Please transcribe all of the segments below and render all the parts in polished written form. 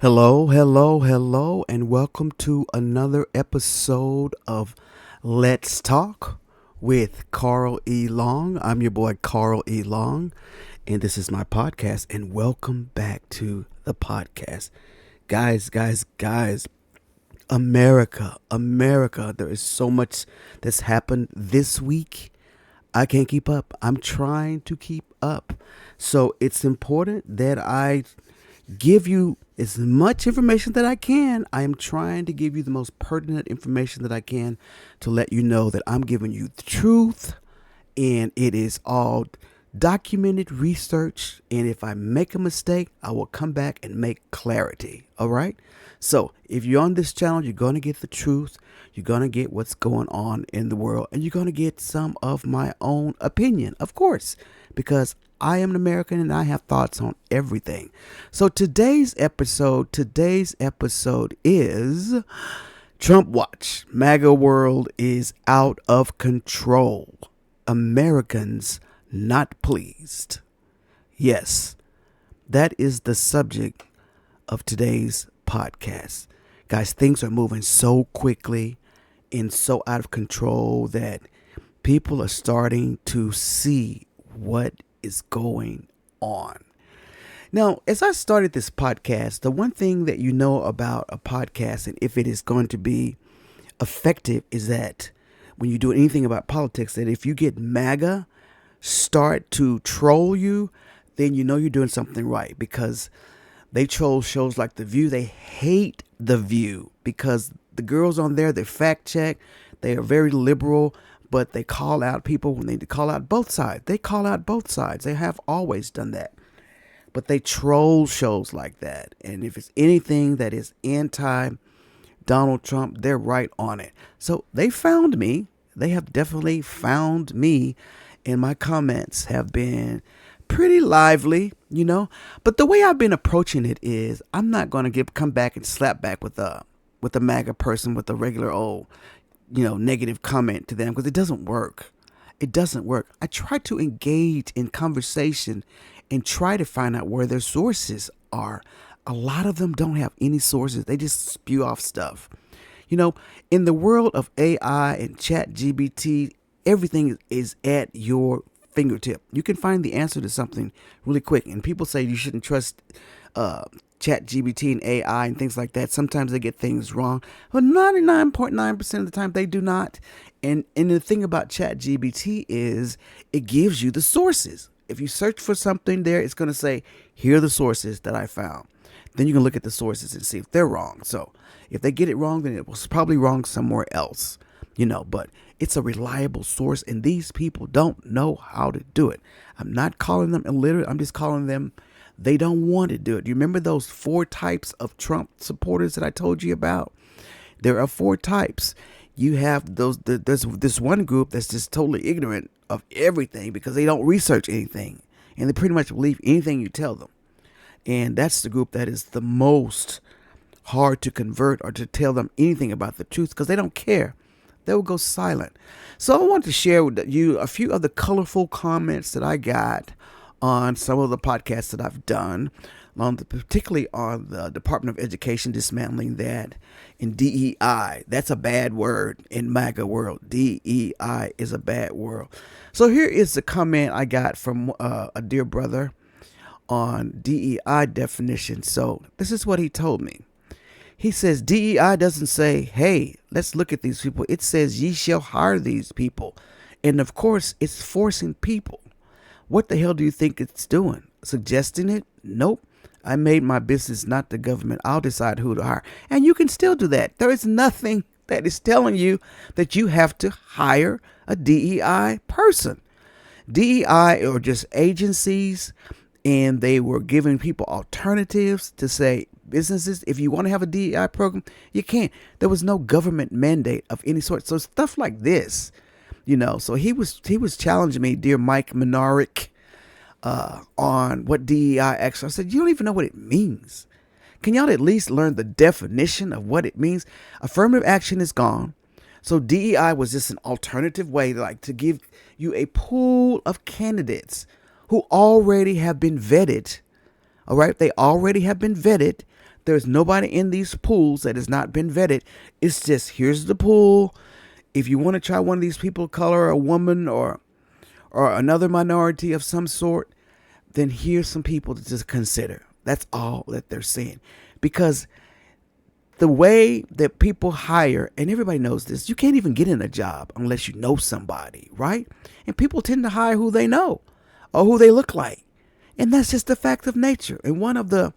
Hello, hello, hello, and welcome to another episode of Let's Talk with Carl E. Long. I'm your boy, Carl E. Long, and this is my podcast, and welcome back to the podcast. Guys, America, there is so much that's happened this week. I can't keep up. I'm trying to keep up. So it's important that I give you as much information that I can. I am trying to give you the most pertinent information that I can to let you know that I'm giving you the truth, and it is all documented research. And if I make a mistake, I will come back and make clarity. All right. So if you're on this channel, you're going to get the truth. You're going to get what's going on in the world, and you're going to get some of my own opinion, of course, because I am an American and I have thoughts on everything. So today's episode is Trump Watch. MAGA world is out of control. Americans not pleased. Yes, that is the subject of today's podcast. Guys, things are moving so quickly and so out of control that people are starting to see what is going on. Now, as I started this podcast, the one thing that you know about a podcast and if it is going to be effective is that when you do anything about politics, that if you get MAGA start to troll you, then you know you're doing something right, because they troll shows like The View. They hate The View because the girls on there, they fact check. They are very liberal, but they call out people when they call out both sides. They call out both sides. They have always done that. But they troll shows like that. And if it's anything that is anti-Donald Trump, they're right on it. So they found me. They have definitely found me, and my comments have been pretty lively, But the way I've been approaching it is I'm not going to come back and slap back with a MAGA person with a regular old, negative comment to them, because it doesn't work. It doesn't work. I try to engage in conversation and try to find out where their sources are. A lot of them don't have any sources. They just spew off stuff. In the world of AI and ChatGPT, everything is at your fingertip. You can find the answer to something really quick. And people say you shouldn't trust ChatGPT and AI and things like that. Sometimes they get things wrong, but 99.9% of the time they do not. And the thing about ChatGPT is it gives you the sources. If you search for something there, it's going to say, here are the sources that I found. Then you can look at the sources and see if they're wrong. So if they get it wrong, then it was probably wrong somewhere else, but it's a reliable source, and these people don't know how to do it. I'm not calling them illiterate. I'm just calling them, they don't want to do it. You remember those 4 types of Trump supporters that I told you about? There are 4 types. You have there's this one group that's just totally ignorant of everything because they don't research anything, and they pretty much believe anything you tell them. And that's the group that is the most hard to convert or to tell them anything about the truth, because they don't care. They will go silent. So I want to share with you a few of the colorful comments that I got on some of the podcasts that I've done, particularly on the Department of Education dismantling that, and DEI. That's a bad word in MAGA world. DEI is a bad word. So here is the comment I got from a dear brother on DEI definition. So this is what he told me. He says, DEI doesn't say, hey, let's look at these people. It says, ye shall hire these people. And of course, it's forcing people. What the hell do you think it's doing? Suggesting it? Nope. I made my business, not the government. I'll decide who to hire. And you can still do that. There is nothing that is telling you that you have to hire a DEI person. DEI are just agencies, and they were giving people alternatives to say, businesses, if you want to have a DEI program, you can't. There was no government mandate of any sort. So stuff like this, so he was challenging me, dear Mike Minaric, on what DEI actually. I said, you don't even know what it means. Can y'all at least learn the definition of what it means? Affirmative action is gone. So DEI was just an alternative way, like, to give you a pool of candidates who already have been vetted. All right. They already have been vetted. There's nobody in these pools that has not been vetted. It's just, here's the pool. If you want to try one of these people of color, a woman, or another minority of some sort, then here's some people to just consider. That's all that they're saying. Because the way that people hire, and everybody knows this, you can't even get in a job unless you know somebody, right? And people tend to hire who they know or who they look like. And that's just the fact of nature. And one of the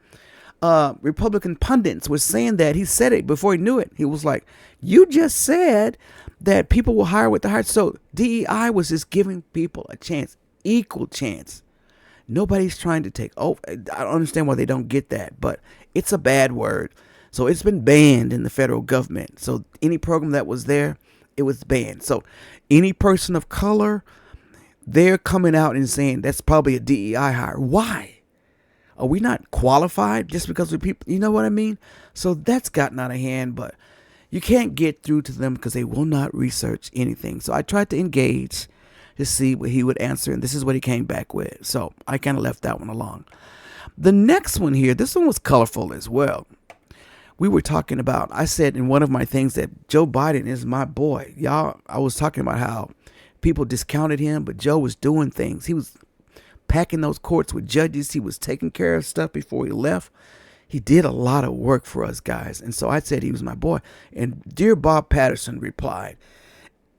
Republican pundits was saying that. He said it before he knew it. He was like, you just said that people will hire with the heart. So DEI was just giving people a chance, equal chance. Nobody's trying to take over. I don't understand why they don't get that, but it's a bad word. So it's been banned in the federal government. So any program that was there, it was banned. So any person of color, they're coming out and saying that's probably a DEI hire. Why? Are we not qualified just because we're people? You know what I mean? So that's gotten out of hand, but you can't get through to them because they will not research anything. So I tried to engage to see what he would answer, and this is what he came back with. So I kind of left that one alone. The next one here, this one was colorful as well. We were talking about, I said in one of my things that Joe Biden is my boy. Y'all, I was talking about how people discounted him, but Joe was doing things. He was packing those courts with judges. He was taking care of stuff before he left. He did a lot of work for us guys. And so I said he was my boy. And dear Bob Patterson replied,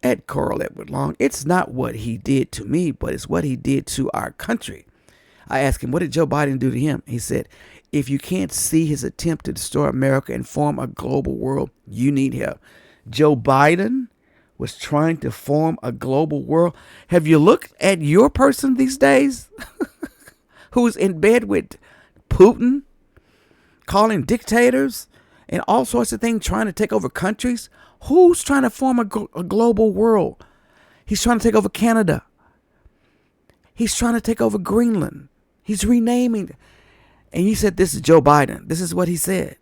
at Carl Edward Long, it's not what he did to me, but it's what he did to our country. I asked him, what did Joe Biden do to him? He said, if you can't see his attempt to destroy America and form a global world, you need help. Joe Biden was trying to form a global world. Have you looked at your person these days who's in bed with Putin, calling dictators and all sorts of things, trying to take over countries? Who's trying to form a global world? He's trying to take over Canada. He's trying to take over Greenland. He's renaming. And he said, this is Joe Biden. This is what he said.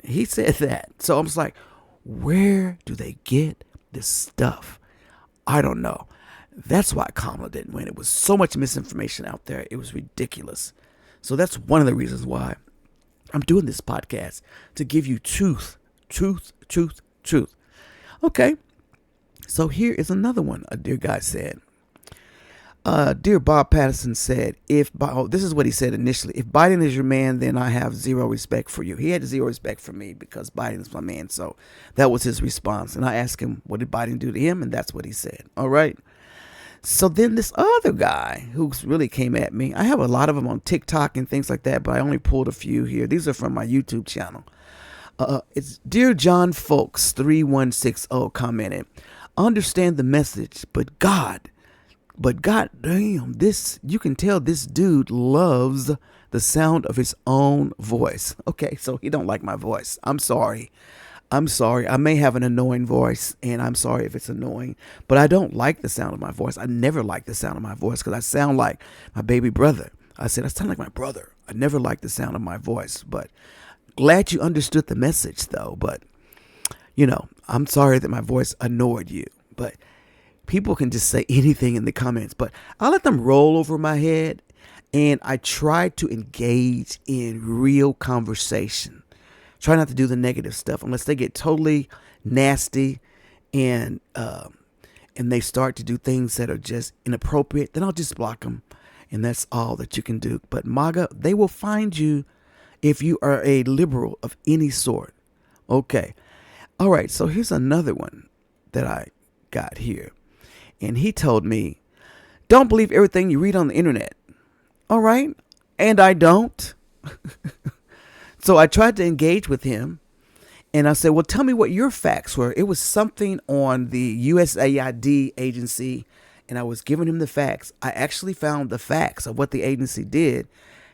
He said that. So I'm just like, where do they get this stuff? I don't know. That's why Kamala didn't win. It was so much misinformation out there. It was ridiculous. So that's one of the reasons why I'm doing this podcast, to give you truth. Okay, so here is another one. A dear guy said, dear Bob Patterson said, this is what he said initially. If Biden is your man, then I have zero respect for you. He had zero respect for me because Biden is my man. So that was his response. And I asked him, what did Biden do to him? And that's what he said. All right. So then this other guy who really came at me, I have a lot of them on TikTok and things like that, but I only pulled a few here. These are from my YouTube channel. It's Dear John Folks 3160 commented, understand the message, but God damn, this, you can tell this dude loves the sound of his own voice. Okay, so he don't like my voice. I'm sorry. I may have an annoying voice, and I'm sorry if it's annoying, but I don't like the sound of my voice. I never like the sound of my voice because I sound like my baby brother. I sound like my brother. I never liked the sound of my voice, but glad you understood the message, though. But, I'm sorry that my voice annoyed you. But people can just say anything in the comments. But I let them roll over my head, and I try to engage in real conversation. Try not to do the negative stuff unless they get totally nasty and they start to do things that are just inappropriate. Then I'll just block them, and that's all that you can do. But MAGA, they will find you if you are a liberal of any sort. Okay. All right. So here's another one that I got here. And he told me, don't believe everything you read on the internet. All right. And I don't. So I tried to engage with him. And I said, well, tell me what your facts were. It was something on the USAID agency. And I was giving him the facts. I actually found the facts of what the agency did.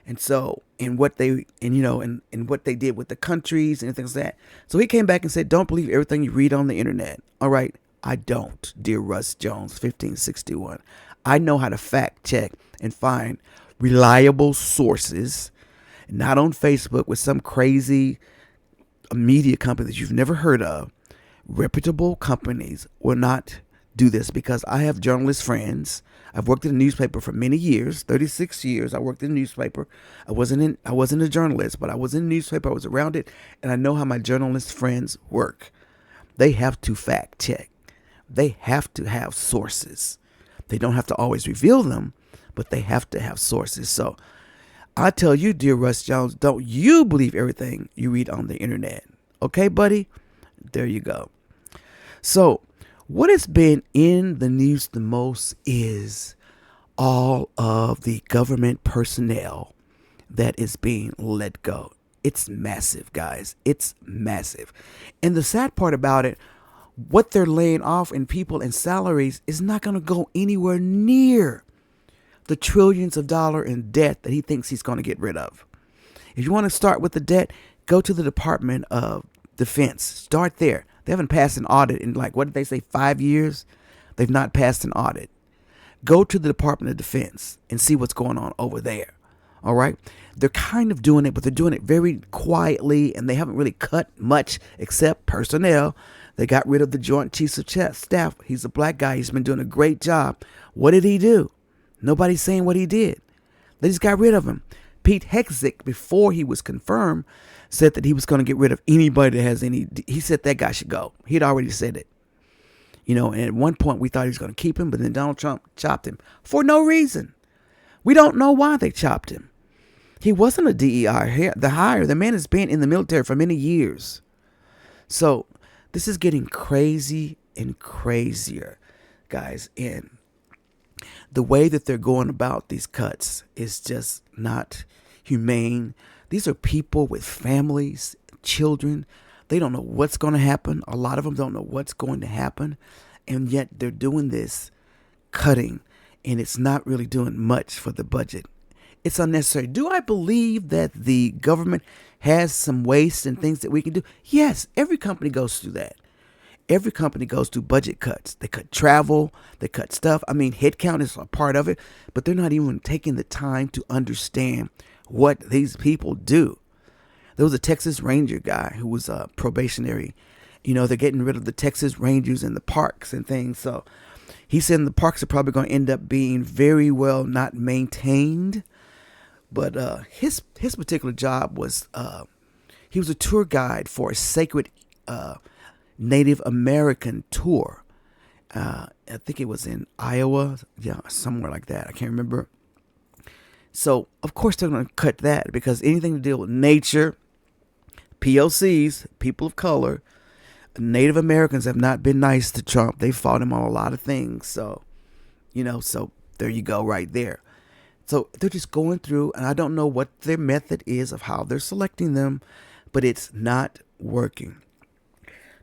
And so, and what they did with the countries and things like that. So he came back and said, don't believe everything you read on the internet. All right. I don't, dear Russ Jones, 1561. I know how to fact check and find reliable sources, not on Facebook with some crazy media company that you've never heard of. Reputable companies will not do this because I have journalist friends. I've worked in a newspaper for many years, 36 years. I worked in a newspaper. I wasn't a journalist, but I was in a newspaper. I was around it, and I know how my journalist friends work. They have to fact check. They have to have sources. They don't have to always reveal them, but they have to have sources. So I tell you, dear Russ Jones, don't you believe everything you read on the internet. Okay, buddy? There you go. So what has been in the news the most is all of the government personnel that is being let go. It's massive, guys. It's massive. And the sad part about it, what they're laying off in people and salaries is not going to go anywhere near the trillions of dollars in debt that he thinks he's going to get rid of. If you want to start with the debt, go to the Department of Defense. Start there. They haven't passed an audit in what did they say, 5 years? They've not passed an audit. Go to the Department of Defense and see what's going on over there. All right. They're kind of doing it, but they're doing it very quietly, and they haven't really cut much except personnel. They got rid of the Joint Chiefs of Staff. He's a black guy. He's been doing a great job. What did he do? Nobody's saying what he did. They just got rid of him. Pete Hegseth, before he was confirmed, said that he was going to get rid of anybody that has any. He said that guy should go. He'd already said it. And at one point we thought he was going to keep him, but then Donald Trump chopped him for no reason. We don't know why they chopped him. He wasn't a DEI hire. The man has been in the military for many years. So this is getting crazy and crazier, guys. And the way that they're going about these cuts is just not humane. These are people with families, children. They don't know what's going to happen. A lot of them don't know what's going to happen. And yet they're doing this cutting, and it's not really doing much for the budget. It's unnecessary. Do I believe that the government has some waste and things that we can do? Yes, every company goes through that. Every company goes through budget cuts. They cut travel, they cut stuff. I mean, headcount is a part of it, but they're not even taking the time to understand what these people do. There was a Texas Ranger guy who was probationary. They're getting rid of the Texas Rangers in the parks and things. So he said the parks are probably going to end up being very well not maintained. But his particular job was he was a tour guide for a sacred Native American tour. I think it was in Iowa, somewhere like that. I can't remember. So of course they're going to cut that because anything to deal with nature, POCs, people of color, Native Americans have not been nice to Trump. They fought him on a lot of things. So, so there you go right there. So they're just going through, and I don't know what their method is of how they're selecting them, but it's not working.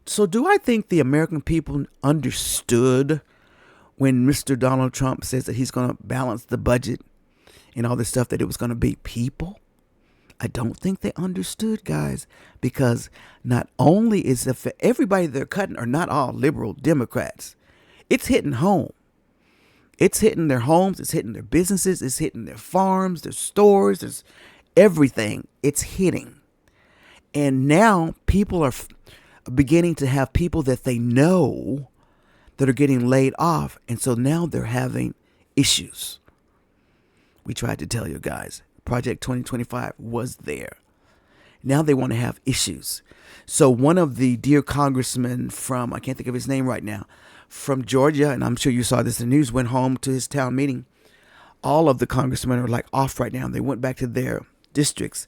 So do I think the American people understood when Mr. Donald Trump says that he's going to balance the budget and all this stuff, that it was going to be people? I don't think they understood, guys, because not only is it for everybody they're cutting are not all liberal Democrats. It's hitting home. It's hitting their homes. It's hitting their businesses. It's hitting their farms, their stores. There's everything. It's hitting. And now people are beginning to have people that they know that are getting laid off. And so now they're having issues. We tried to tell you guys. Project 2025 was there. Now they want to have issues. So one of the dear congressmen from, I can't think of his name right now, from Georgia, and I'm sure you saw this in the news, went home to his town meeting. All of the congressmen are off right now. They went back to their districts.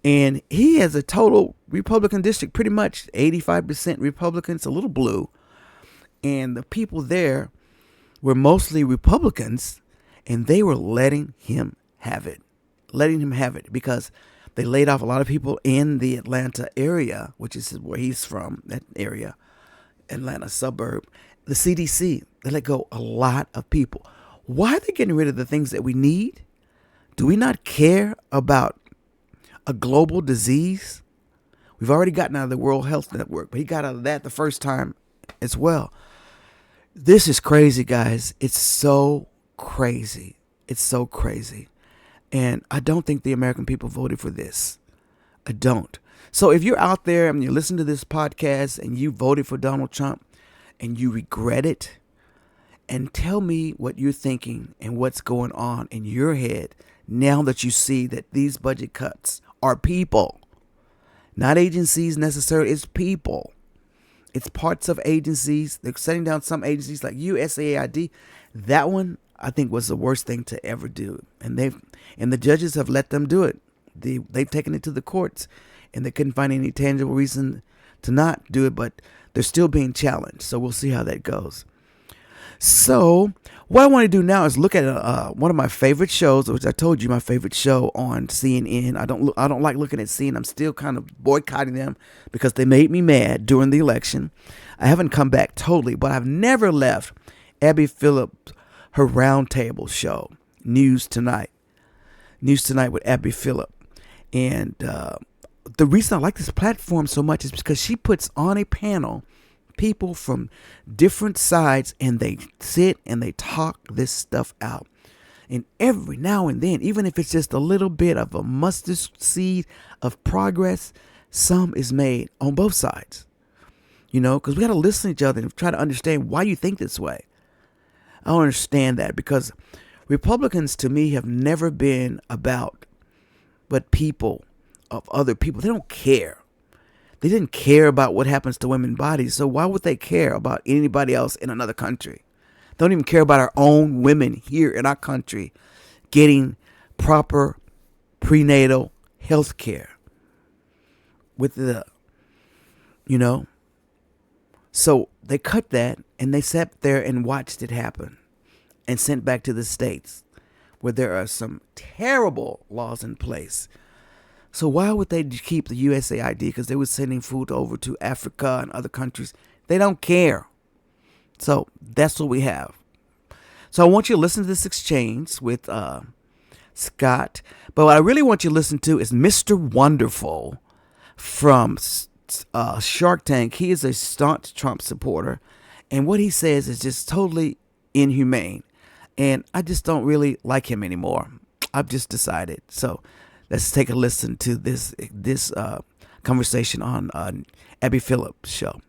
And he has a total Republican district, pretty much 85% Republicans, a little blue. And the people there were mostly Republicans, and they were letting him have it. Because they laid off a lot of people in the Atlanta area, which is where he's from, that area, Atlanta suburb. The CDC, they let go a lot of people. Why are they getting rid of the things that we need? Do we not care about a global disease? We've already gotten out of the World Health Network, but he got out of that the first time as well. This is crazy, guys. It's so crazy. It's so crazy. And I don't think the American people voted for this. I don't. So if you're out there and you listen to this podcast and you voted for Donald Trump and you regret it, and tell me what you're thinking and what's going on in your head now that you see that these budget cuts are people, not agencies necessarily, it's people. It's parts of agencies. They're shutting down some agencies like USAID. That one, I think, was the worst thing to ever do. And the judges have let them do it. They've taken it to the courts, and they couldn't find any tangible reason to not do it, but they're still being challenged. So we'll see how that goes. So what I want to do now is look at one of my favorite shows, which I told you my favorite show on CNN. I don't like looking at CNN. I'm still kind of boycotting them because they made me mad during the election. I haven't come back totally, but I've never left Abby Phillips, her roundtable show, News Tonight with Abby Phillip. And the reason I like this platform so much is because she puts on a panel people from different sides, and they sit and they talk this stuff out. And every now and then, even if it's just a little bit of a mustard seed of progress, some is made on both sides. Because we got to listen to each other and try to understand why you think this way. I don't understand that, because Republicans to me have never been about but people of other people. They don't care. They didn't care about what happens to women's bodies, so why would they care about anybody else in another country? They don't even care about our own women here in our country getting proper prenatal health care with So they cut that, and they sat there and watched it happen and sent back to the states where there are some terrible laws in place. So why would they keep the USAID? Because they were sending food over to Africa and other countries. They don't care. So that's what we have. So I want you to listen to this exchange with Scott. But what I really want you to listen to is Mr. Wonderful from Shark Tank. He is a staunch Trump supporter. And what he says is just totally inhumane. And I just don't really like him anymore. I've just decided. So let's take a listen to this conversation on Abby Phillips' show.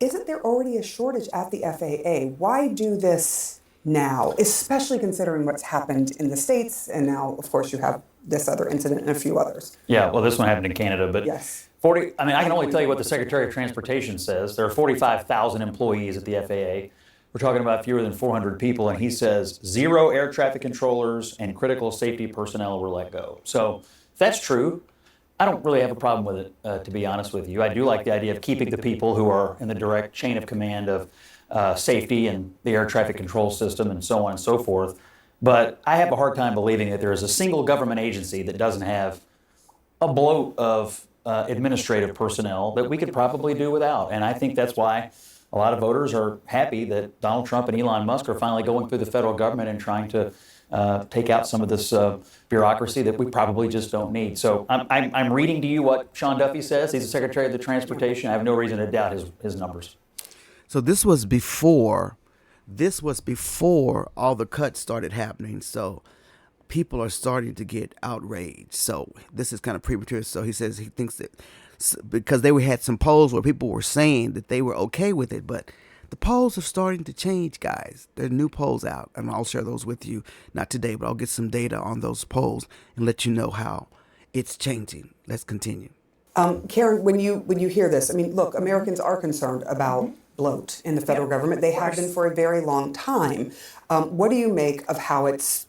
Isn't there already a shortage at the FAA? Why do this now, especially considering what's happened in the States? And now, of course, you have this other incident and a few others. Yeah, well, this one happened in Canada, but yes. I can only tell you what the Secretary of Transportation says. There are 45,000 employees at the FAA. We're talking about fewer than 400 people, and he says 0 air traffic controllers and critical safety personnel were let go. So if that's true, I don't really have a problem with it, to be honest with you. I do like the idea of keeping the people who are in the direct chain of command of safety and the air traffic control system and so on and so forth. But I have a hard time believing that there is a single government agency that doesn't have a bloat of administrative personnel that we could probably do without. And I think that's why a lot of voters are happy that Donald Trump and Elon Musk are finally going through the federal government and trying to take out some of this bureaucracy that we probably just don't need. So I'm reading to you what Sean Duffy says. He's the Secretary of the Transportation. I have no reason to doubt his numbers. So this was before all the cuts started happening. So people are starting to get outraged. So this is kind of premature. So he says he thinks that because they had some polls where people were saying that they were okay with it, but the polls are starting to change, guys. There are new polls out, and I'll share those with you, not today, but I'll get some data on those polls and let you know how it's changing. Let's continue. Karen, when you hear this, I mean, look, Americans are concerned about bloat in the federal government. They have been for a very long time. What do you make of how it's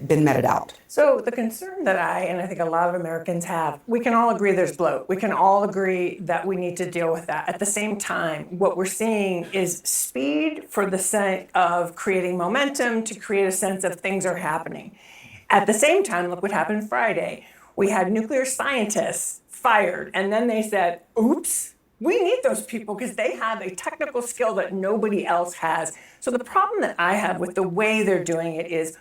been meted out? So the concern that I think a lot of Americans have, we can all agree there's bloat. We can all agree that we need to deal with that. At the same time, what we're seeing is speed for the sake of creating momentum to create a sense of things are happening. At the same time, look what happened Friday. We had nuclear scientists fired, and then they said, oops, we need those people because they have a technical skill that nobody else has. So the problem that I have with the way they're doing it is,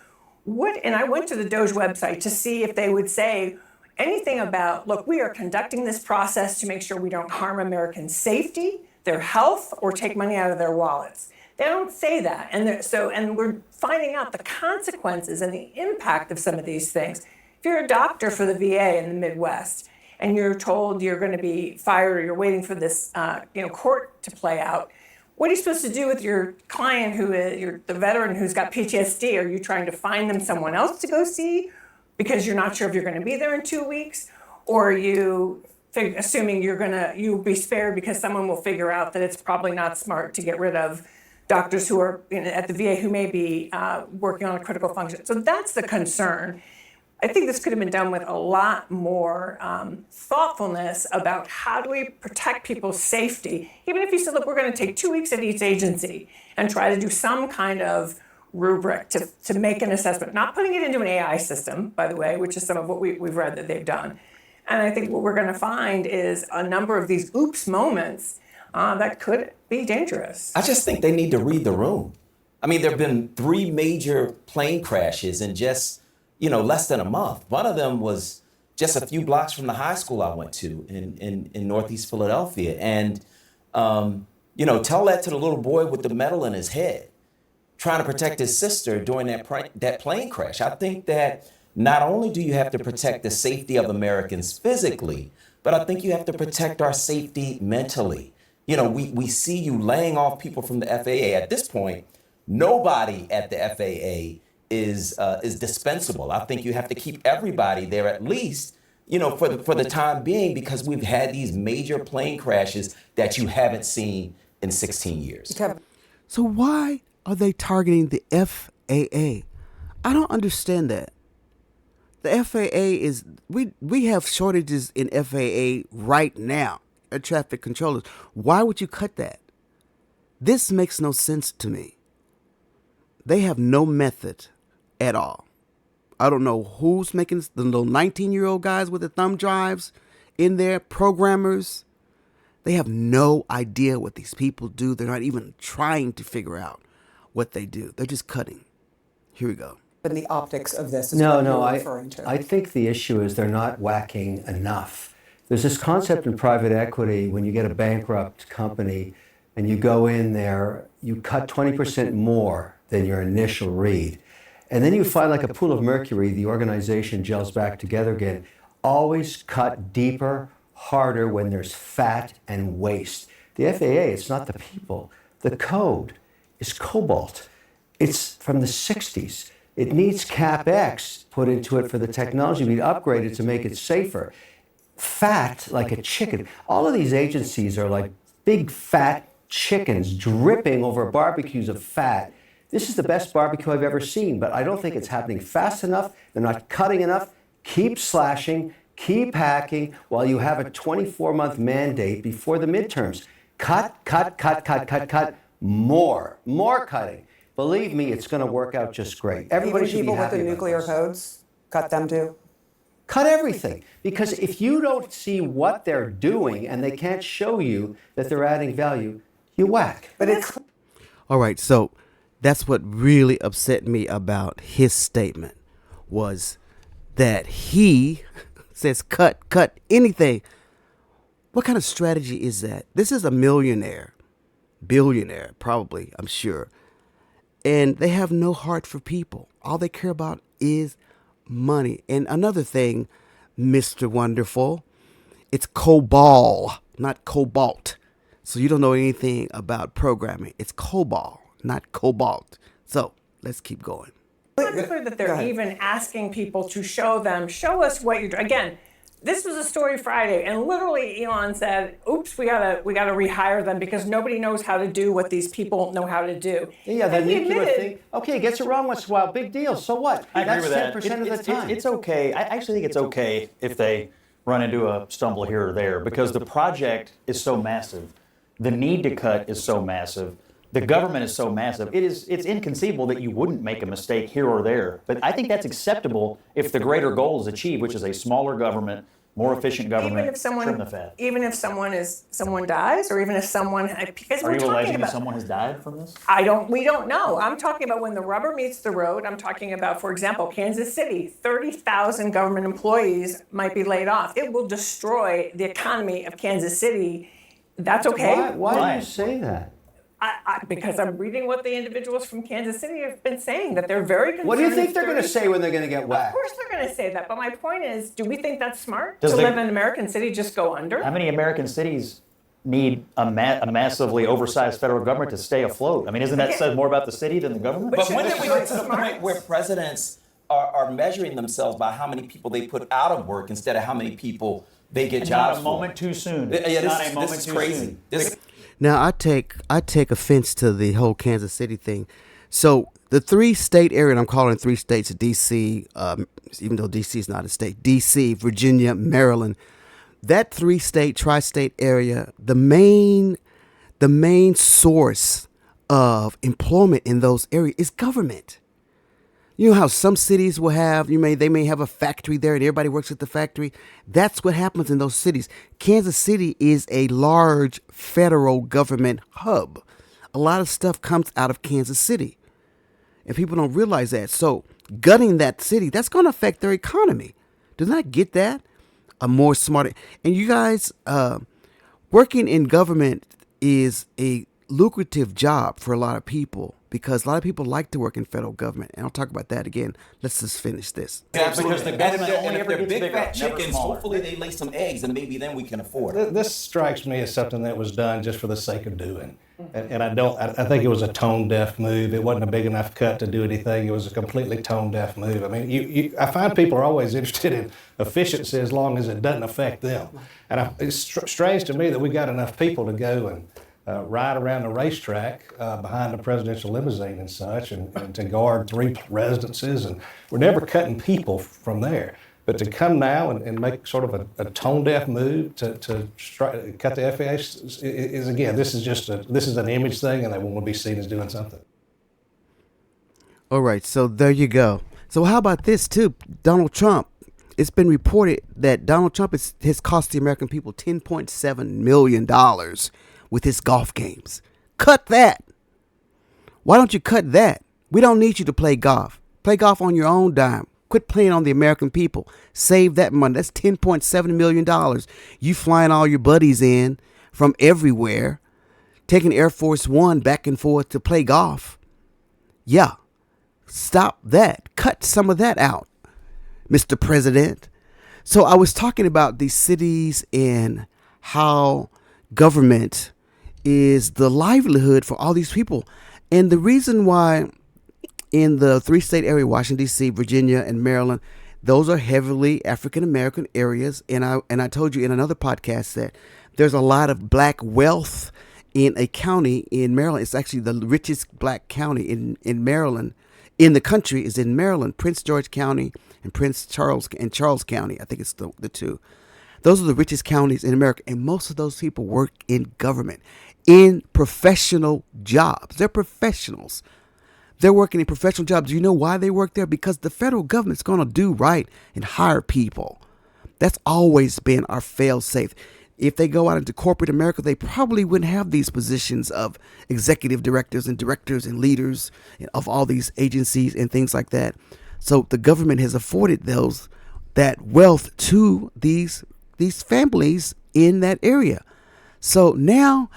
and I went to the DOJ website to see if they would say anything about, look, we are conducting this process to make sure we don't harm American safety, their health, or take money out of their wallets. They don't say that. And we're finding out the consequences and the impact of some of these things. If you're a doctor for the VA in the Midwest and you're told you're going to be fired or you're waiting for this court to play out, what are you supposed to do with your client who is the veteran who's got PTSD? Are you trying to find them someone else to go see because you're not sure if you're going to be there in 2 weeks? Or are you assuming you'll be spared because someone will figure out that it's probably not smart to get rid of doctors who are at the VA who may be working on a critical function? So that's the concern. I think this could have been done with a lot more thoughtfulness about how do we protect people's safety. Even if you said, look, we're going to take 2 weeks at each agency and try to do some kind of rubric to make an assessment, not putting it into an AI system, by the way, which is some of what we've read that they've done. And I think what we're going to find is a number of these oops moments that could be dangerous. I just think they need to read the room. I mean, there have been 3 major plane crashes in just, less than a month. One of them was just a few blocks from the high school I went to in Northeast Philadelphia. And, tell that to the little boy with the metal in his head, trying to protect his sister during that plane crash. I think that not only do you have to protect the safety of Americans physically, but I think you have to protect our safety mentally. We see you laying off people from the FAA. At this point, nobody at the FAA is dispensable. I think you have to keep everybody there at least, for the time being, because we've had these major plane crashes that you haven't seen in 16 years. So why are they targeting the FAA? I don't understand that. The FAA is, we have shortages in FAA right now, air traffic controllers. Why would you cut that? This makes no sense to me. They have no method at all. I don't know who's making this, the little 19-year-old guys with the thumb drives in there, programmers. They have no idea what these people do. They're not even trying to figure out what they do. They're just cutting. Here we go. And the optics of this is what you're referring to. I think the issue is they're not whacking enough. There's this concept in private equity, when you get a bankrupt company and you go in there, you cut 20% more than your initial read. And then you find, like a pool of mercury, the organization gels back together again. Always cut deeper, harder when there's fat and waste. The FAA, it's not the people. The code is cobalt. It's from the 60s. It needs CapEx put into it for the technology to be upgraded to make it safer. Fat like a chicken. All of these agencies are like big fat chickens dripping over barbecues of fat. This is the best barbecue I've ever seen, but I don't think it's happening fast enough. They're not cutting enough. Keep slashing, keep hacking while you have a 24-month mandate before the midterms. Cut, more cutting. Believe me, it's going to work out just great. Everybody should be happy Even people with the nuclear this. codes, cut them too? Cut everything. Because if you don't see what they're doing and they can't show you that they're adding value, you whack. But it's All right, so that's what really upset me about his statement, was that he says cut anything. What kind of strategy is that? This is a billionaire, probably, I'm sure. And they have no heart for people. All they care about is money. And another thing, Mr. Wonderful, it's COBOL, not cobalt. So you don't know anything about programming. It's COBOL, not cobalt. So let's keep going. It's not clear that they're even asking people to show us what you're doing. Again, this was a story Friday, and literally Elon said, oops, we gotta rehire them because nobody knows how to do what these people know how to do. Yeah, the And he nuclear admitted, thing. Okay, gets it wrong once in a while. Big deal. So what? I agree That's with that. 10% of the time. It's okay. I actually think it's okay if they run into a stumble here or there, because the project is so massive. The need to cut is so massive. The government is so massive. It's inconceivable that you wouldn't make a mistake here or there. But I think that's acceptable if the greater goal is achieved, which is a smaller government, more efficient government. Trim the fat. even if someone dies, or even if someone, because Are we're you talking alleging that about, someone has died from this? we don't know. I'm talking about when the rubber meets the road. I'm talking about, for example, Kansas City, 30,000 government employees might be laid off. It will destroy the economy of Kansas City. That's okay. Why do you say that? Because I'm reading what the individuals from Kansas City have been saying, that they're very concerned. What do you think they're going to say when they're going to get Of whacked? course they're going to say that, but my point is, do we think that's smart? Does to the- live in an American city just go under? How many American cities need a massively oversized federal government to stay afloat. I mean, isn't that says more about the city than the government? But when did we get to the point where presidents are measuring themselves by how many people they put out of work instead of how many people they get jobs Not a for? moment too soon. Yeah, Not this is crazy. Now I take offense to the whole Kansas City thing. So the 3-state area, and I'm calling 3 states, D.C., even though D.C. is not a state, D.C., Virginia, Maryland, that 3-state, tri-state area, the main source of employment in those areas is government. You know how some cities will have, they may have a factory there and everybody works at the factory. That's what happens in those cities. Kansas City is a large federal government hub. A lot of stuff comes out of Kansas City. And people don't realize that. So gutting that city, that's going to affect their economy. Do not get that? A more smart. And you guys, working in government is a lucrative job for a lot of people because a lot of people like to work in federal government. And I'll talk about that again. Let's just finish this. Because the government only if ever they're gets big bigger, fat never chickens, smaller. hopefully they lay some eggs and maybe then we can afford it. This strikes me as something that was done just for the sake of doing. And I think it was a tone-deaf move. It wasn't a big enough cut to do anything. It was a completely tone-deaf move. I mean, I find people are always interested in efficiency as long as it doesn't affect them. And it's strange to me that we got enough people to go and ride around the racetrack behind the presidential limousine and such, and to guard 3 residences. And we're never cutting people from there. But to come now and make sort of a tone-deaf move to cut the FAA is again, this is an image thing, and they want to be seen as doing something. All right, so there you go. So how about this too? Donald Trump. It's been reported that Donald Trump has cost the American people $10.7 million with his golf games. Cut that. Why don't you cut that? We don't need you to play golf. Play golf on your own dime. Quit playing on the American people. Save that money. That's $10.7 million. You flying all your buddies in from everywhere, taking Air Force One back and forth to play golf. Yeah. Stop that. Cut some of that out, Mr. President. So I was talking about these cities and how government is the livelihood for all these people. And the reason why in the 3-state area, Washington, D.C., Virginia, and Maryland, those are heavily African-American areas. And I told you in another podcast that there's a lot of black wealth in a county in Maryland. It's actually the richest black county in Maryland. In the country is in Maryland, Prince George County and Charles County. I think it's the 2. Those are the richest counties in America. And most of those people work in government, in professional jobs. They're professionals. They're working in professional jobs. Do you know why they work there? Because the federal government's going to do right and hire people. That's always been our fail-safe. If they go out into corporate America, they probably wouldn't have these positions of executive directors and leaders of all these agencies and things like that. So the government has afforded that wealth to these families in that area. So now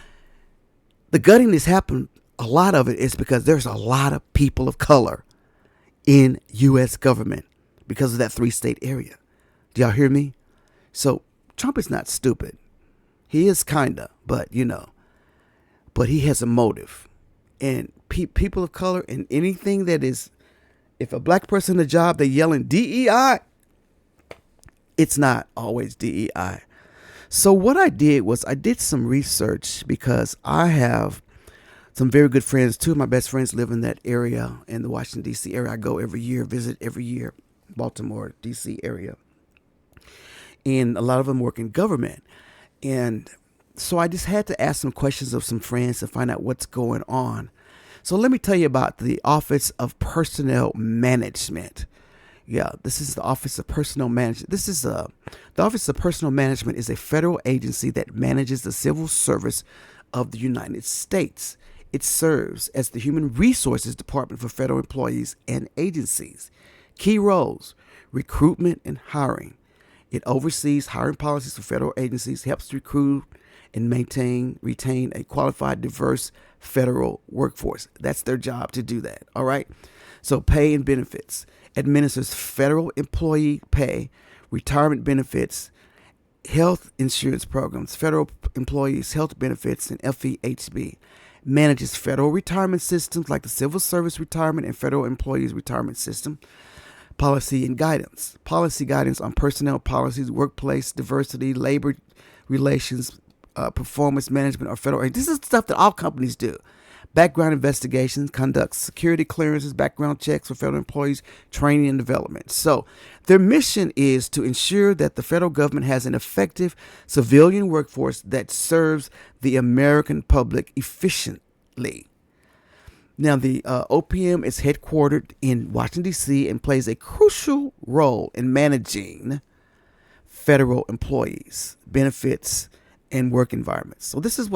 the gutting has happened. A lot of it is because there's a lot of people of color in U.S. government because of that 3-state area. Do y'all hear me? So Trump is not stupid. He is kinda, but he has a motive. And people of color and anything that is, if a black person in a job, they're yelling DEI, it's not always DEI. So what I did was I did some research because I have some very good friends. 2 of my best friends live in that area, in the Washington, D.C. area. I go every year, visit every year, Baltimore, D.C. area. And a lot of them work in government. And so I just had to ask some questions of some friends to find out what's going on. So let me tell you about the Office of Personnel Management. Yeah, this is the Office of Personnel Management. The Office of Personnel Management is a federal agency that manages the civil service of the United States. It serves as the Human Resources Department for federal employees and agencies. Key roles: recruitment and hiring. It oversees hiring policies for federal agencies, helps recruit and retain a qualified, diverse federal workforce. That's their job to do that. All right. So pay and benefits. Administers federal employee pay, retirement benefits, health insurance programs, federal employees' health benefits, and FEHB. Manages federal retirement systems like the Civil Service Retirement and Federal Employees Retirement System. Policy and guidance. Policy guidance on personnel policies, workplace diversity, labor relations, performance management, or federal. This is stuff that all companies do. Background investigations, conducts security clearances, background checks for federal employees, training and development. So their mission is to ensure that the federal government has an effective civilian workforce that serves the American public efficiently. Now, the OPM is headquartered in Washington, D.C. and plays a crucial role in managing federal employees, benefits, and work environments. So this is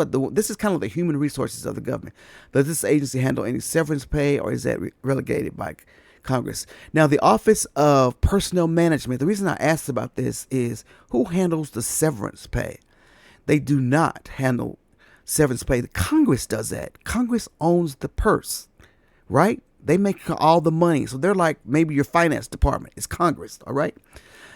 kind of the human resources of the government. Does this agency handle any severance pay, or is that relegated by Congress? Now, the Office of Personnel Management, the reason I asked about this is who handles the severance pay? They do not handle severance pay. The Congress does that. Congress owns the purse, right? They make all the money. So they're like maybe your finance department. It's Congress, all right?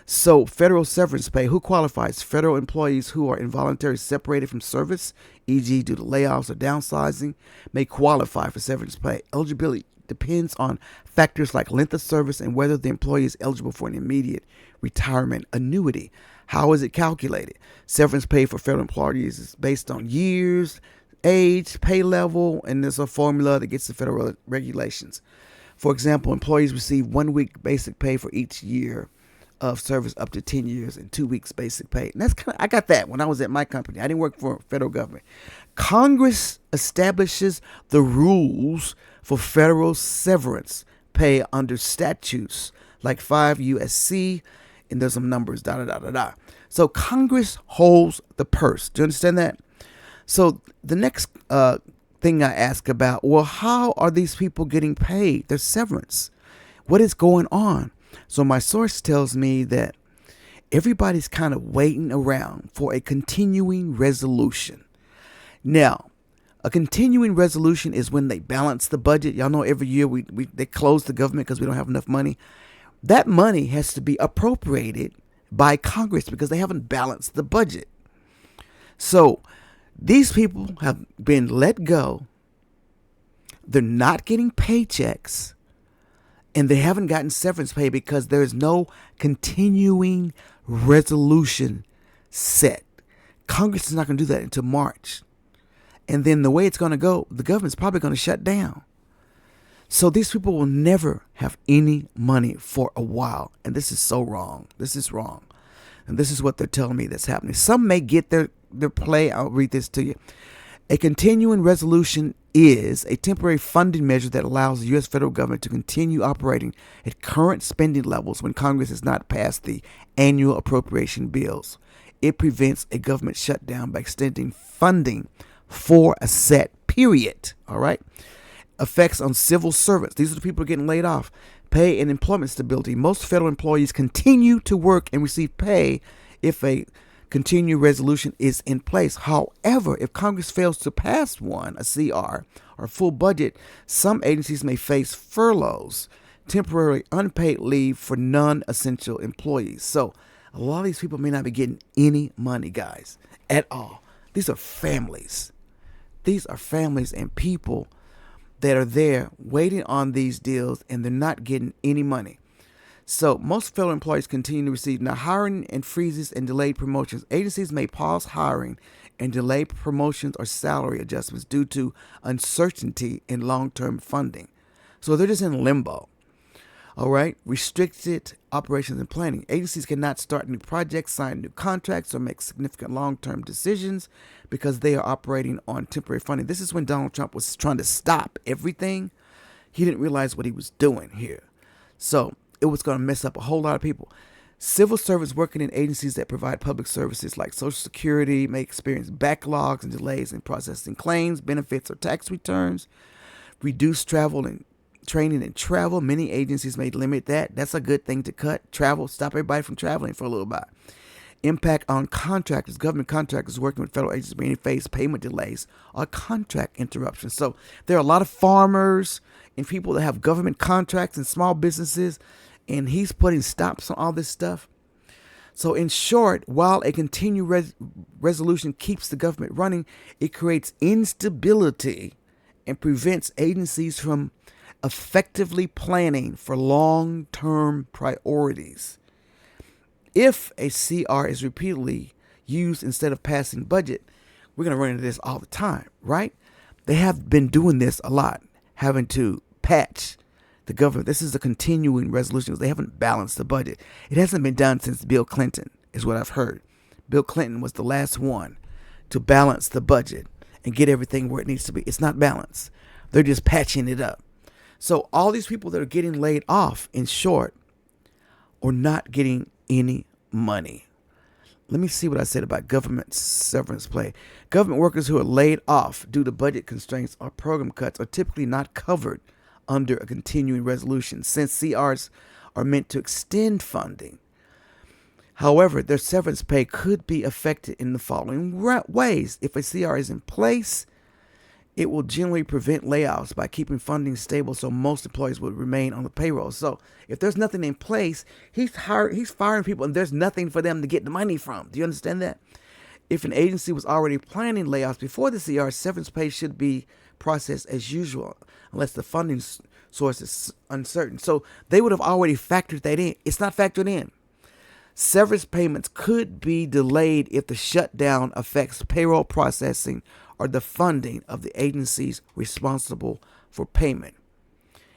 So federal severance pay, who qualifies? Federal employees who are involuntarily separated from service, e.g. due to layoffs or downsizing, may qualify for severance pay. Eligibility depends on factors like length of service and whether the employee is eligible for an immediate retirement annuity. How is it calculated? Severance pay for federal employees is based on years, age, pay level, and there's a formula that gets the federal regulations. For example, employees receive 1 week basic pay for each year of service up to 10 years and 2 weeks basic pay. And I got that when I was at my company. I didn't work for federal government. Congress establishes the rules for federal severance pay under statutes like 5 USC, and there's some numbers, So Congress holds the purse. Do you understand that? So the next thing I ask about, well, how are these people getting paid their severance? What is going on? So my source tells me that everybody's kind of waiting around for a continuing resolution. Now, a continuing resolution is when they balance the budget. Y'all know every year they close the government because we don't have enough money. That money has to be appropriated by Congress because they haven't balanced the budget. So these people have been let go. They're not getting paychecks. And they haven't gotten severance pay because there is no continuing resolution set. Congress is not going to do that until March. And then the way it's going to go, the government's probably going to shut down. So these people will never have any money for a while. And this is so wrong. This is wrong. And this is what they're telling me that's happening. Some may get their play. I'll read this to you. A continuing resolution is a temporary funding measure that allows the U.S. federal government to continue operating at current spending levels when Congress has not passed the annual appropriation bills. It prevents a government shutdown by extending funding for a set period. All right. Effects on civil servants. These are the people getting laid off. Pay and employment stability. Most federal employees continue to work and receive pay if a continuing resolution is in place. However, if Congress fails to pass one, a CR, or full budget, some agencies may face furloughs, temporary unpaid leave for non-essential employees. So a lot of these people may not be getting any money, guys, at all. These are families. These are families and people that are there waiting on these deals, and they're not getting any money. So most federal employees continue to receive now hiring and freezes and delayed promotions. Agencies may pause hiring and delay promotions or salary adjustments due to uncertainty in long-term funding. So they're just in limbo. All right. Restricted operations and planning. Agencies cannot start new projects, sign new contracts, or make significant long-term decisions because they are operating on temporary funding. This is when Donald Trump was trying to stop everything. He didn't realize what he was doing here. So it was going to mess up a whole lot of people. Civil servants working in agencies that provide public services like Social Security may experience backlogs and delays in processing claims, benefits, or tax returns. Reduced travel and training and travel. Many agencies may limit that. That's a good thing to cut. Travel, stop everybody from traveling for a little bit. Impact on contractors. Government contractors working with federal agencies may face payment delays or contract interruptions. So there are a lot of farmers and people that have government contracts and small businesses, and he's putting stops on all this stuff. So, in short, while a continued resolution keeps the government running, it creates instability and prevents agencies from effectively planning for long-term priorities. If a CR is repeatedly used instead of passing budget, we're going to run into this all the time, right? They have been doing this a lot, having to patch the government. This is a continuing resolution because they haven't balanced the budget. It hasn't been done since Bill Clinton, is what I've heard. Bill Clinton was the last one to balance the budget and get everything where it needs to be. It's not balanced. They're just patching it up. So all these people that are getting laid off, in short, are not getting any money. Let me see what I said about government severance pay. Government workers who are laid off due to budget constraints or program cuts are typically not covered under a continuing resolution, since CRs are meant to extend funding. However, their severance pay could be affected in the following ways. If a CR is in place, it will generally prevent layoffs by keeping funding stable, so most employees would remain on the payroll. So if there's nothing in place, he's firing people, and there's nothing for them to get the money from. Do you understand that? If an agency was already planning layoffs before the CR, severance pay should be processed as usual, unless the funding source is uncertain. So they would have already factored that in. It's not factored in. Severance payments could be delayed if the shutdown affects payroll processing or the funding of the agencies responsible for payment.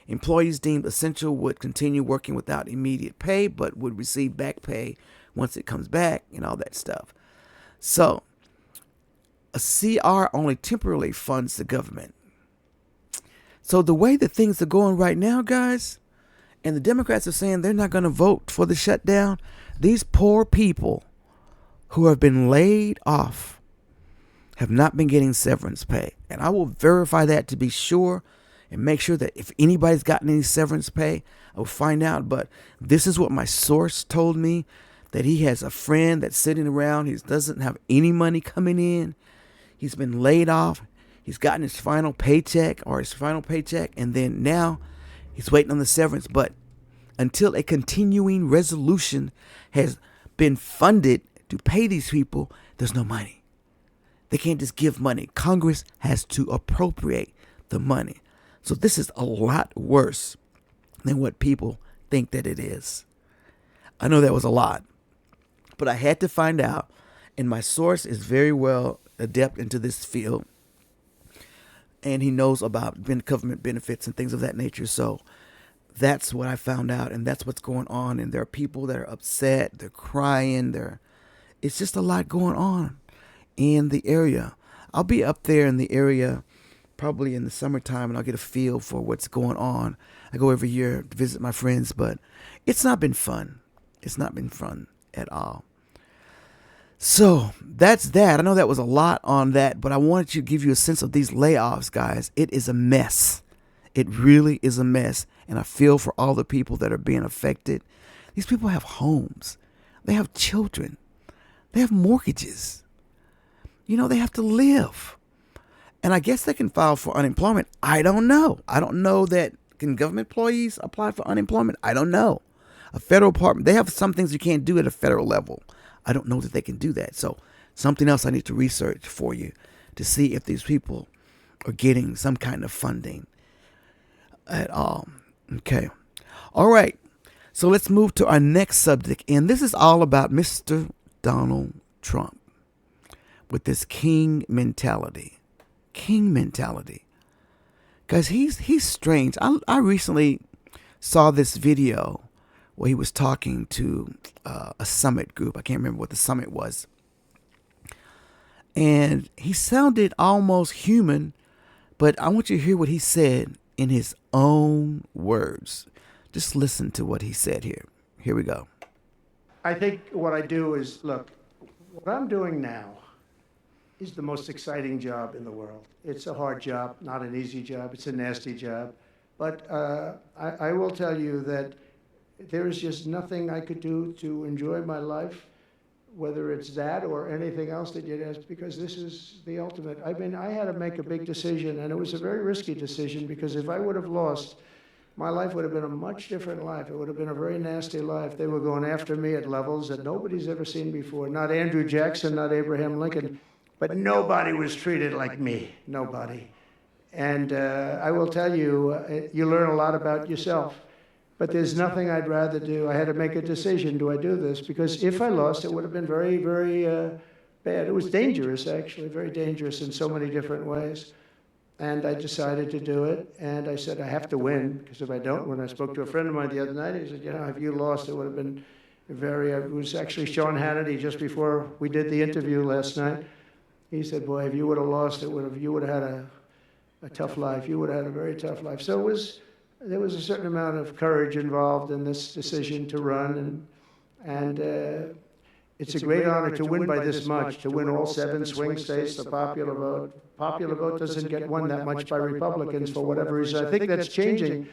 Employees deemed essential would continue working without immediate pay, but would receive back pay once it comes back and all that stuff. So, a CR only temporarily funds the government. So the way that things are going right now, guys, and the Democrats are saying they're not going to vote for the shutdown, these poor people who have been laid off have not been getting severance pay. And I will verify that to be sure and make sure that if anybody's gotten any severance pay, I will find out. But this is what my source told me, that he has a friend that's sitting around. He doesn't have any money coming in. He's been laid off. He's gotten his final paycheck, and then now he's waiting on the severance. But until a continuing resolution has been funded to pay these people, there's no money. They can't just give money. Congress has to appropriate the money. So this is a lot worse than what people think that it is. I know that was a lot, but I had to find out, and my source is very well adept into this field, and he knows about government benefits and things of that nature. So that's what I found out, and that's what's going on. And there are people that are upset, they're crying, it's just a lot going on in the area. I'll be up there in the area probably in the summertime, and I'll get a feel for what's going on. I go every year to visit my friends, but it's not been fun. It's not been fun at all. So that's that. I know that was a lot on that, but I wanted to give you a sense of these layoffs, guys. It is a mess. It really is a mess. And I feel for all the people that are being affected. These people have homes. They have children. They have mortgages. They have to live. And I guess they can file for unemployment. I don't know. I don't know that. Can government employees apply for unemployment? I don't know. A federal department, they have some things you can't do at a federal level. I don't know that they can do that. So something else I need to research for you to see if these people are getting some kind of funding at all. Okay. All right. So let's move to our next subject. And this is all about Mr. Donald Trump with this king mentality. King mentality. Guys, he's strange. I recently saw this video where he was talking to a summit group. I can't remember what the summit was. And he sounded almost human, but I want you to hear what he said in his own words. Just listen to what he said here. Here we go. I think what I do is, look, what I'm doing now is the most exciting job in the world. It's a hard job, not an easy job. It's a nasty job. But I will tell you that there is just nothing I could do to enjoy my life, whether it's that or anything else that you'd ask, because this is the ultimate. I mean, I had to make a big decision, and it was a very risky decision, because if I would have lost my life would have been a much different life. It would have been a very nasty life. They were going after me at levels that nobody's ever seen before. Not Andrew Jackson, not Abraham Lincoln, but nobody was treated like me. Nobody. And I will tell you, you learn a lot about yourself. But there's nothing I'd rather do. I had to make a decision. Do I do this? Because if I lost, it would have been very, very bad. It was dangerous, actually, very dangerous in so many different ways. And I decided to do it. And I said, I have to win, because if I don't win, I spoke to a friend of mine the other night. He said, you know, if you lost, it would have been very, it was actually Sean Hannity just before we did the interview last night. He said, boy, if you would have lost, you would have had a tough life. You would have had a very tough life. So there was a certain amount of courage involved in this decision to run. And it's a great honor to win by this much, to win all 7 swing states, the popular vote. Popular vote doesn't get won that much by Republicans for whatever reason. I think that's changing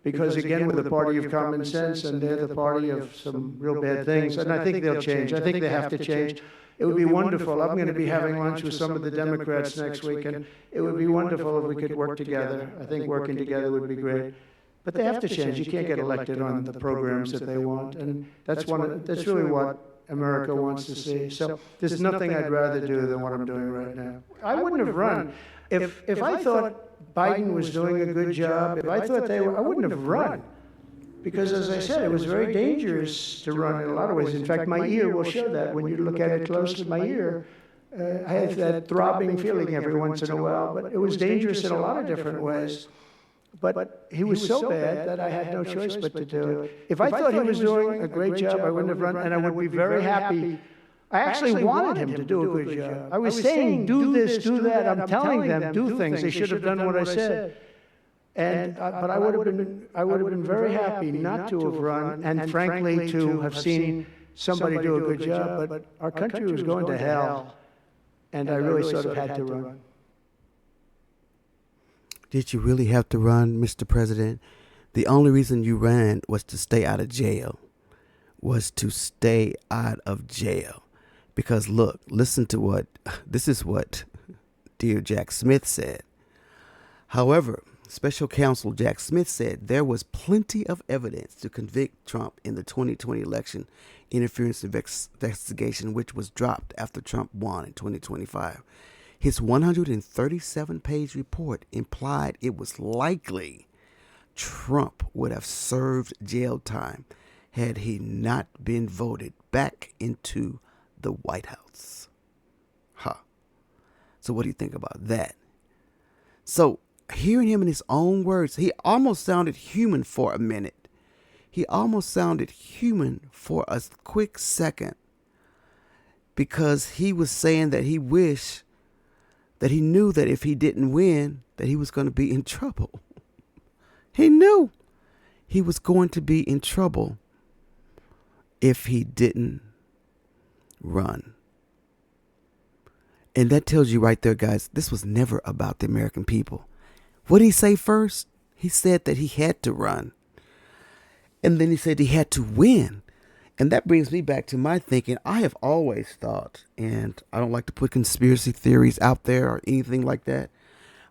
because, again, we're the party of common sense and they're the party of some real bad things. And I think they'll change. I think they have to change. It would be wonderful. I'm going to be having lunch with some of the Democrats next week, and it would be wonderful if we could work together. I think working together would be great. But they have to change. You can't get elected on the programs that they want. And that's really what America wants to see. So there's nothing I'd rather do than what I'm doing right now. I wouldn't have run. If I thought Biden was doing a good job, if I thought I wouldn't have run. Because as I said, it was very dangerous to run in a lot of ways. In fact, my ear will show that. When you look at it closely, my ear, I have that throbbing feeling every once in a while. But it was dangerous in a lot of different ways. But he was so bad that I had no choice but to do it. If I thought he was doing a great job, I wouldn't have run, and I would be very happy. I actually wanted him to do a good job. I was saying, do this, do that. I'm telling them, do things. They should have done what I said. And but I would have been very happy not to have run, and frankly to have seen somebody do a good job. But our country was going to hell, and I really sort of had to run. Did you really have to run, Mr. President? The only reason you ran was to stay out of jail. Because look, listen to this is what dear Jack Smith said. However, Special Counsel Jack Smith said there was plenty of evidence to convict Trump in the 2020 election interference investigation, which was dropped after Trump won in 2025. His 137-page report implied it was likely Trump would have served jail time had he not been voted back into the White House. So what do you think about that? So hearing him in his own words, he almost sounded human for a minute. He almost sounded human for a quick second, because he was saying that he wished that he knew that if he didn't win, that he was going to be in trouble. He knew he was going to be in trouble if he didn't run. And that tells you right there, guys, this was never about the American people. What did he say first? He said that he had to run. And then he said he had to win. And that brings me back to my thinking. I have always thought, and I don't like to put conspiracy theories out there or anything like that,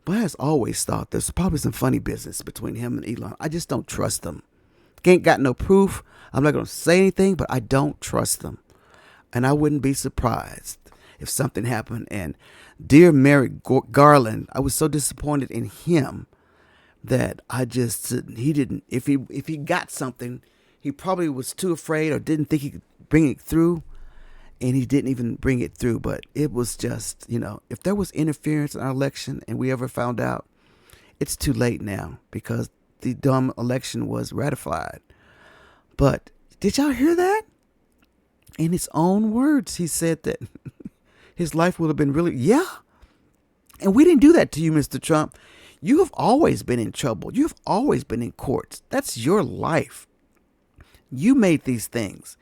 but I have always thought there's probably some funny business between him and Elon. I just don't trust them. Ain't got no proof. I'm not going to say anything, but I don't trust them. And I wouldn't be surprised if something happened. And dear Merrick Garland, I was so disappointed in him that he didn't, if he got something, he probably was too afraid or didn't think he could bring it through, and he didn't even bring it through. But it was just, if there was interference in our election and we ever found out, it's too late now because the dumb election was ratified. But did y'all hear that? In his own words, he said that his life would have been yeah. And we didn't do that to you, Mr. Trump. You have always been in trouble. You have always been in courts. That's your life. You made these things.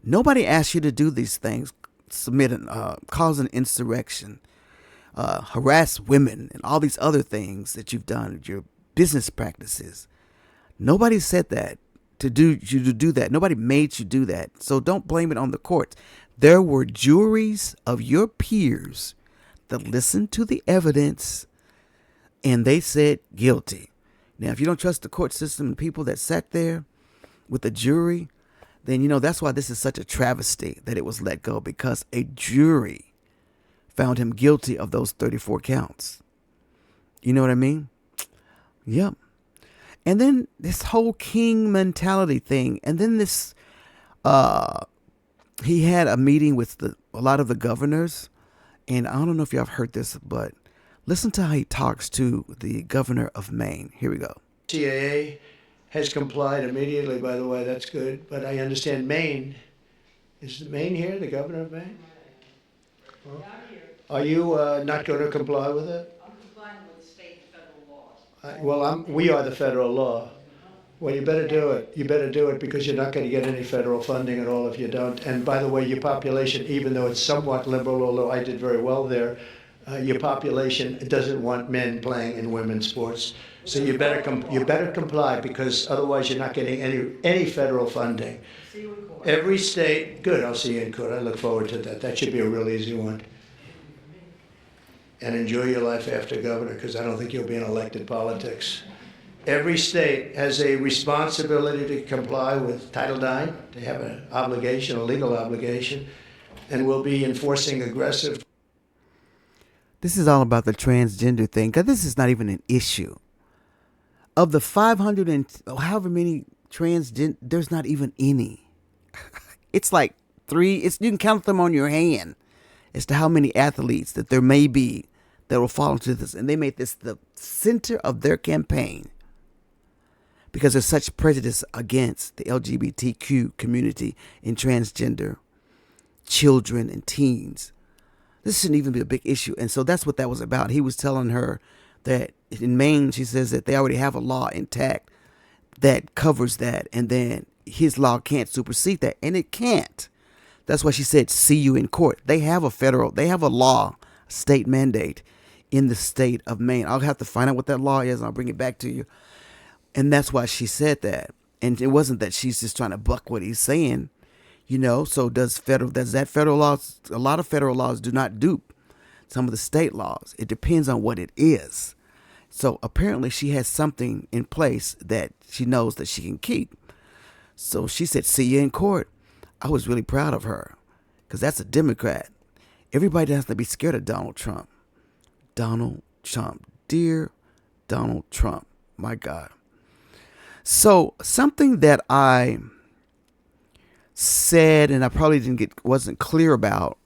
Nobody asked you to do these things, cause an insurrection, harass women, and all these other things that you've done, your business practices. Nobody said that to do you to do that. Nobody made you do that. So don't blame it on the courts. There were juries of your peers that listened to the evidence and they said guilty. Now, if you don't trust the court system and people that sat there with the jury, then, that's why this is such a travesty that it was let go, because a jury found him guilty of those 34 counts. You know what I mean? Yep. And then this whole king mentality thing. And then this, he had a meeting with a lot of the governors. And I don't know if y'all have heard this, but listen to how he talks to the governor of Maine. Here we go. CAA has complied immediately, by the way, that's good. But I understand Maine, is Maine here, the governor of Maine? Well, are you not going to comply with it? I'm complying with state and federal laws. Well, we are the federal law. Well, you better do it. You better do it, because you're not going to get any federal funding at all if you don't. And by the way, your population, even though it's somewhat liberal, although I did very well there, your population doesn't want men playing in women's sports. So you better comply, because otherwise you're not getting any federal funding. See you in court. Every state, good, I'll see you in court. I look forward to that. That should be a real easy one. And enjoy your life after governor, because I don't think you'll be in elected politics. Every state has a responsibility to comply with Title IX. They have an obligation, a legal obligation, and will be enforcing aggressive. This is all about the transgender thing, because this is not even an issue. Of the 500 and however many transgender, there's not even any. It's like 3. You can count them on your hand as to how many athletes that there may be that will fall into this. And they made this the center of their campaign, because there's such prejudice against the LGBTQ community and transgender children and teens. This shouldn't even be a big issue. And so that's what that was about. He was telling her that in Maine, she says that they already have a law intact that covers that. And then his law can't supersede that. And it can't. That's why she said, see you in court. They have a law, state mandate in the state of Maine. I'll have to find out what that law is, and I'll bring it back to you. And that's why she said that. And it wasn't that she's just trying to buck what he's saying. So does that federal laws, a lot of federal laws do not dupe some of the state laws. It depends on what it is. So apparently she has something in place that she knows that she can keep. So she said, see you in court. I was really proud of her, because that's a Democrat. Everybody has to be scared of Donald Trump. Donald Trump. Dear Donald Trump. My God. So something that I said, and I probably wasn't clear about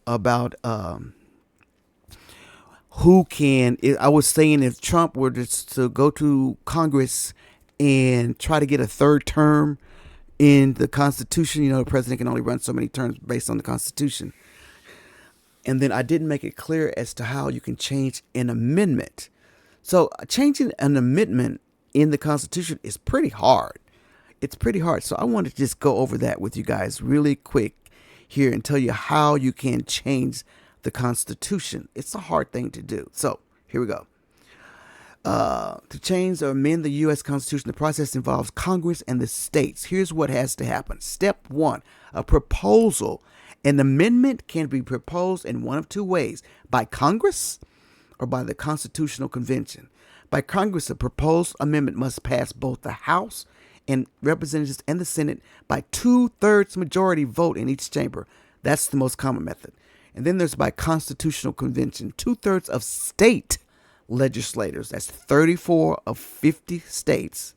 who can. I was saying if Trump were to go to Congress and try to get a third term in the Constitution, the president can only run so many terms based on the Constitution. And then I didn't make it clear as to how you can change an amendment. So changing an amendment in the Constitution is pretty hard. It's pretty hard. So I want to just go over that with you guys really quick here and tell you how you can change the Constitution. It's a hard thing to do. So here we go. To change or amend the U.S. Constitution, the process involves Congress and the states. Here's what has to happen. Step 1, a proposal. An amendment can be proposed in one of two ways: by Congress or by the Constitutional Convention. By Congress, a proposed amendment must pass both the House and Representatives and the Senate by 2/3 majority vote in each chamber. That's the most common method. And then there's by Constitutional Convention. 2/3 of state legislators, that's 34 of 50 states,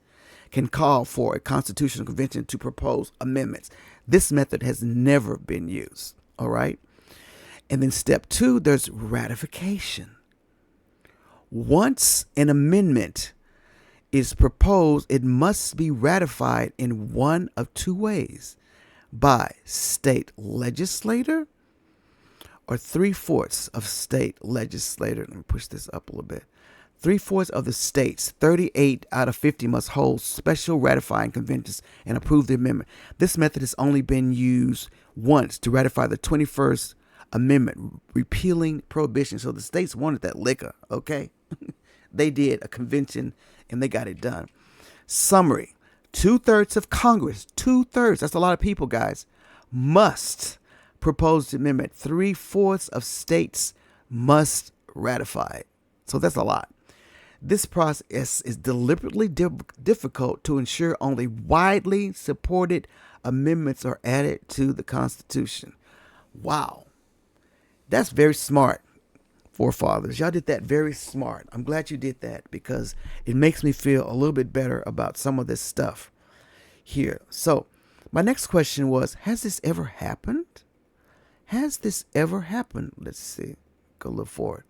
can call for a Constitutional Convention to propose amendments. This method has never been used. All right. And then step 2, there's ratification. Once an amendment is proposed, it must be ratified in one of two ways: by state legislator or 3/4 of state legislator. Let me push this up a little bit. 3/4 of the states, 38 out of 50, must hold special ratifying conventions and approve the amendment. This method has only been used once to ratify the 21st Amendment, repealing prohibition. So the states wanted that liquor, okay? They did a convention and they got it done. Summary: 2/3 of Congress, 2/3, that's a lot of people, guys, must propose the amendment. 3/4 of states must ratify it. So that's a lot. This process is deliberately difficult to ensure only widely supported amendments are added to the Constitution. Wow. That's very smart, forefathers. Y'all did that very smart. I'm glad you did that because it makes me feel a little bit better about some of this stuff here. So, my next question was, has this ever happened? Has this ever happened? Let's see. Go look for it.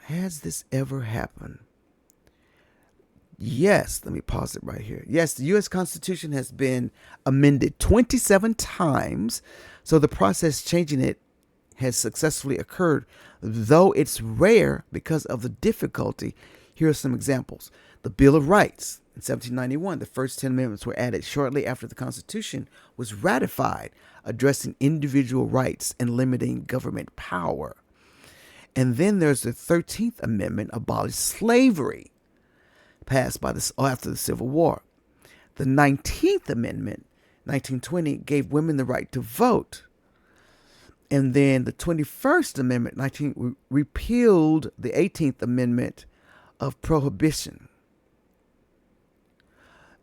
Has this ever happened? Yes, let me pause it right here. Yes, the U.S. Constitution has been amended 27 times, so the process changing it has successfully occurred, though it's rare because of the difficulty. Here are some examples. The Bill of Rights in 1791, the first 10 amendments were added shortly after the Constitution was ratified, addressing individual rights and limiting government power. And then there's the 13th Amendment, abolished slavery, passed after the Civil War. The 19th Amendment, 1920, gave women the right to vote. And then the 21st Amendment, repealed the 18th Amendment of Prohibition.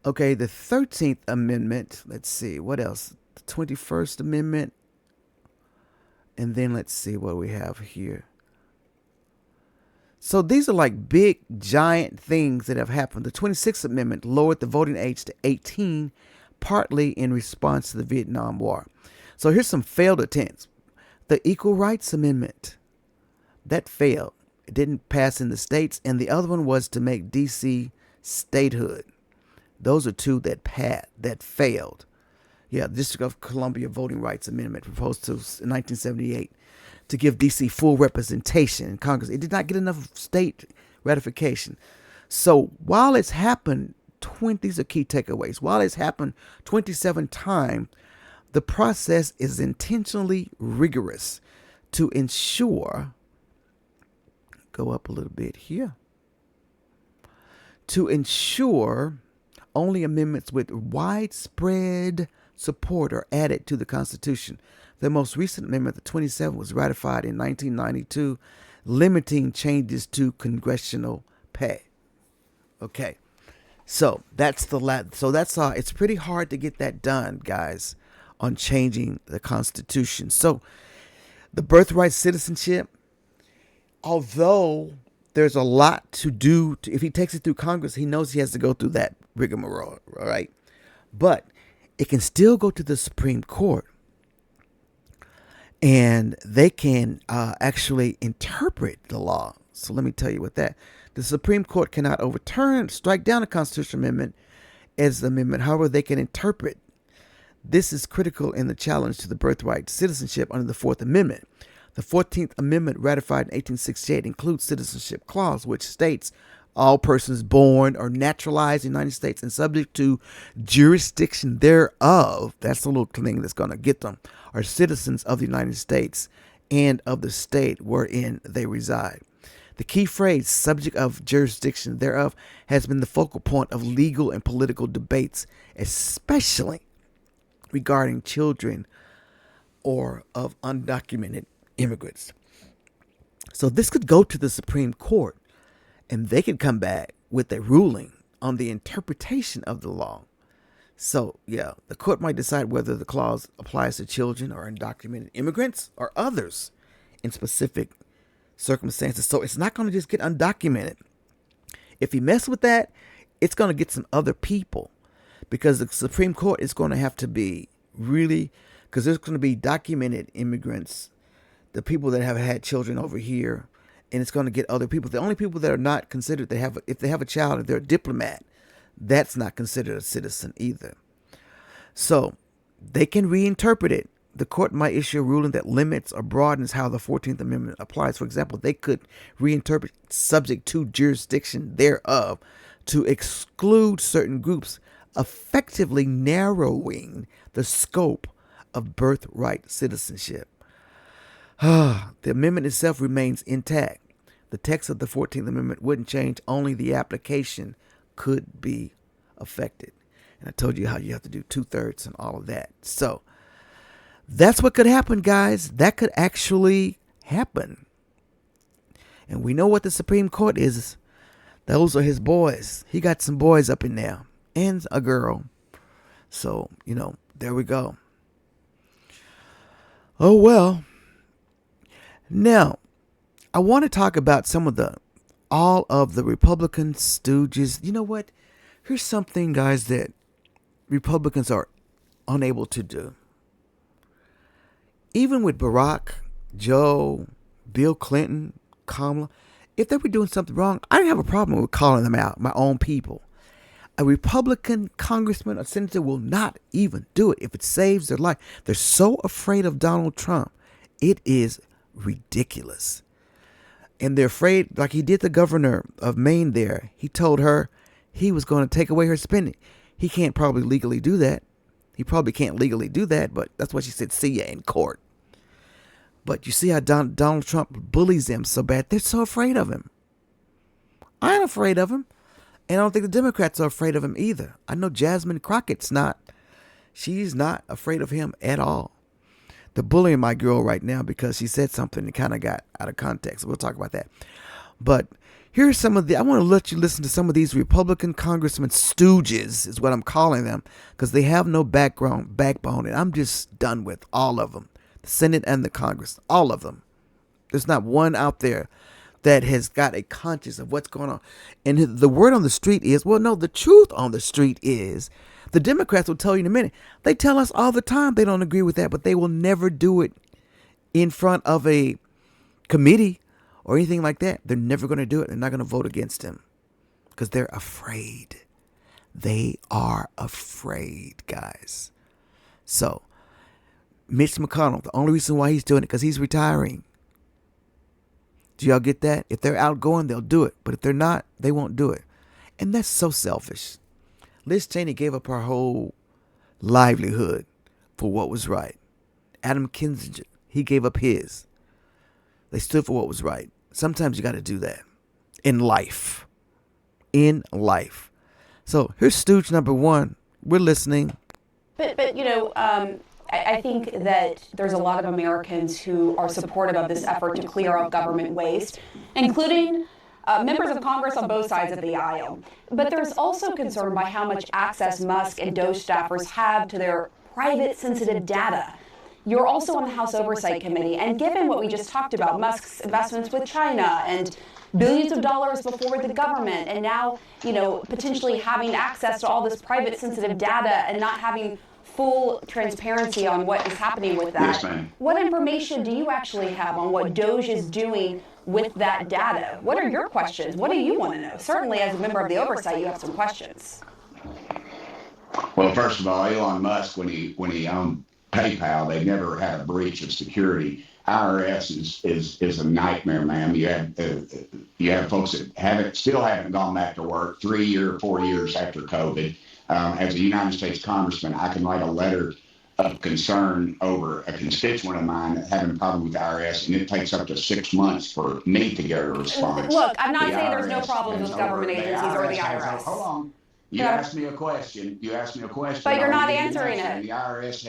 Okay, the 13th Amendment, let's see, what else? The 21st Amendment. And then let's see what we have here. So these are like big, giant things that have happened. The 26th Amendment lowered the voting age to 18, partly in response to the Vietnam War. So here's some failed attempts. The Equal Rights Amendment, that failed. It didn't pass in the states. And the other one was to make D.C. statehood. Those are two that failed. Yeah, the District of Columbia Voting Rights Amendment proposed in 1978 to give D.C. full representation in Congress. It did not get enough state ratification. So while it's happened, these are key takeaways. While it's happened 27 times, the process is intentionally rigorous to ensure, go up a little bit here, to ensure only amendments with widespread support are added to the Constitution. The most recent amendment, the 27th, was ratified in 1992, limiting changes to congressional pay. Okay, so that's it's pretty hard to get that done, guys, on changing the Constitution. So the birthright citizenship, although there's a lot to do, if he takes it through Congress, he knows he has to go through that rigmarole, all right? But it can still go to the Supreme Court, and they can actually interpret the law. So let me tell you what that. The Supreme Court cannot strike down a constitutional amendment as the amendment. However, they can interpret. This is critical in the challenge to the birthright citizenship under the Fourth Amendment. The 14th Amendment, ratified in 1868, includes citizenship clause, which states all persons born or naturalized in the United States and subject to jurisdiction thereof, that's the little thing that's going to get them, are citizens of the United States and of the state wherein they reside. The key phrase, subject of jurisdiction thereof, has been the focal point of legal and political debates, especially regarding children or of undocumented immigrants. So this could go to the Supreme Court, and they could come back with a ruling on the interpretation of the law. So, yeah, the court might decide whether the clause applies to children or undocumented immigrants or others in specific circumstances. So it's not going to just get undocumented. If you mess with that, it's going to get some other people, because the Supreme Court is going to have to be really, because there's going to be documented immigrants, the people that have had children over here, and it's going to get other people. The only people that are not considered, if they have a child, if they're a diplomat, that's not considered a citizen either. So they can reinterpret it. The court might issue a ruling that limits or broadens how the 14th Amendment applies. For example, they could reinterpret subject to jurisdiction thereof to exclude certain groups, effectively narrowing the scope of birthright citizenship. The amendment itself remains intact. The text of the 14th Amendment wouldn't change, only the application could be affected. And I told you how you have to do 2/3 and all of that. So that's what could happen, guys. That could actually happen. And we know what the Supreme Court is. Those are his boys. He got some boys up in there and a girl. So, there we go. Oh, well. Now, I want to talk about all of the Republican stooges. You know what? Here's something, guys, that Republicans are unable to do. Even with Barack, Joe, Bill Clinton, Kamala, if they were doing something wrong, I didn't have a problem with calling them out, my own people. A Republican congressman or senator will not even do it if it saves their life. They're so afraid of Donald Trump. It is ridiculous. And they're afraid, like he did the governor of Maine there. He told her he was going to take away her spending. He can't probably legally do that. He probably can't legally do that, but that's what she said, see ya in court. But you see how Donald Trump bullies them so bad. They're so afraid of him. I ain't afraid of him. And I don't think the Democrats are afraid of him either. I know Jasmine Crockett's not. She's not afraid of him at all. They're bullying my girl right now because she said something that kind of got out of context. We'll talk about that. But here's I want to let you listen to some of these Republican congressmen stooges is what I'm calling them, because they have no backbone, and I'm just done with all of them. The Senate and the Congress, all of them. There's not one out there that has got a conscience of what's going on. And the word on the street is, the truth on the street is, the Democrats will tell you in a minute. They tell us all the time they don't agree with that, but they will never do it in front of a committee or anything like that. They're never going to do it. They're not going to vote against him because they're afraid. They are afraid, guys. So, Mitch McConnell, the only reason why he's doing it because he's retiring. Do y'all get that? If they're outgoing, they'll do it. But if they're not, they won't do it. And that's so selfish. Liz Cheney gave up her whole livelihood for what was right. Adam Kinzinger, he gave up his. They stood for what was right. Sometimes you got to do that in life. In life. So here's stooge number one. We're listening. But I think that there's a lot of Americans who are supportive of this effort to clear up government waste, including members of Congress on both sides of the aisle. But there's also concern by how much access Musk and Doge staffers have to their private sensitive data. You're also on the House Oversight Committee, and given what we just talked about, Musk's investments with China and billions of dollars before the government, and now, potentially having access to all this private sensitive data and not having full transparency on what is happening with that. Yes, ma'am. What information do you actually have on what Doge is doing with that data? What are your questions? What do you want to know? Certainly, as a member of the oversight, you have some questions. Well, first of all, Elon Musk, when he owned PayPal, they never had a breach of security. IRS is a nightmare, ma'am. You have folks that still haven't gone back to work 3 or 4 years after COVID. As a United States congressman, I can write a letter of concern over a constituent of mine having a problem with the IRS, and it takes up to 6 months for me to get a response. Look, I'm not saying there's no problems with government agencies or the IRS. Hold on. You asked me a question. But you're not answering it. The IRS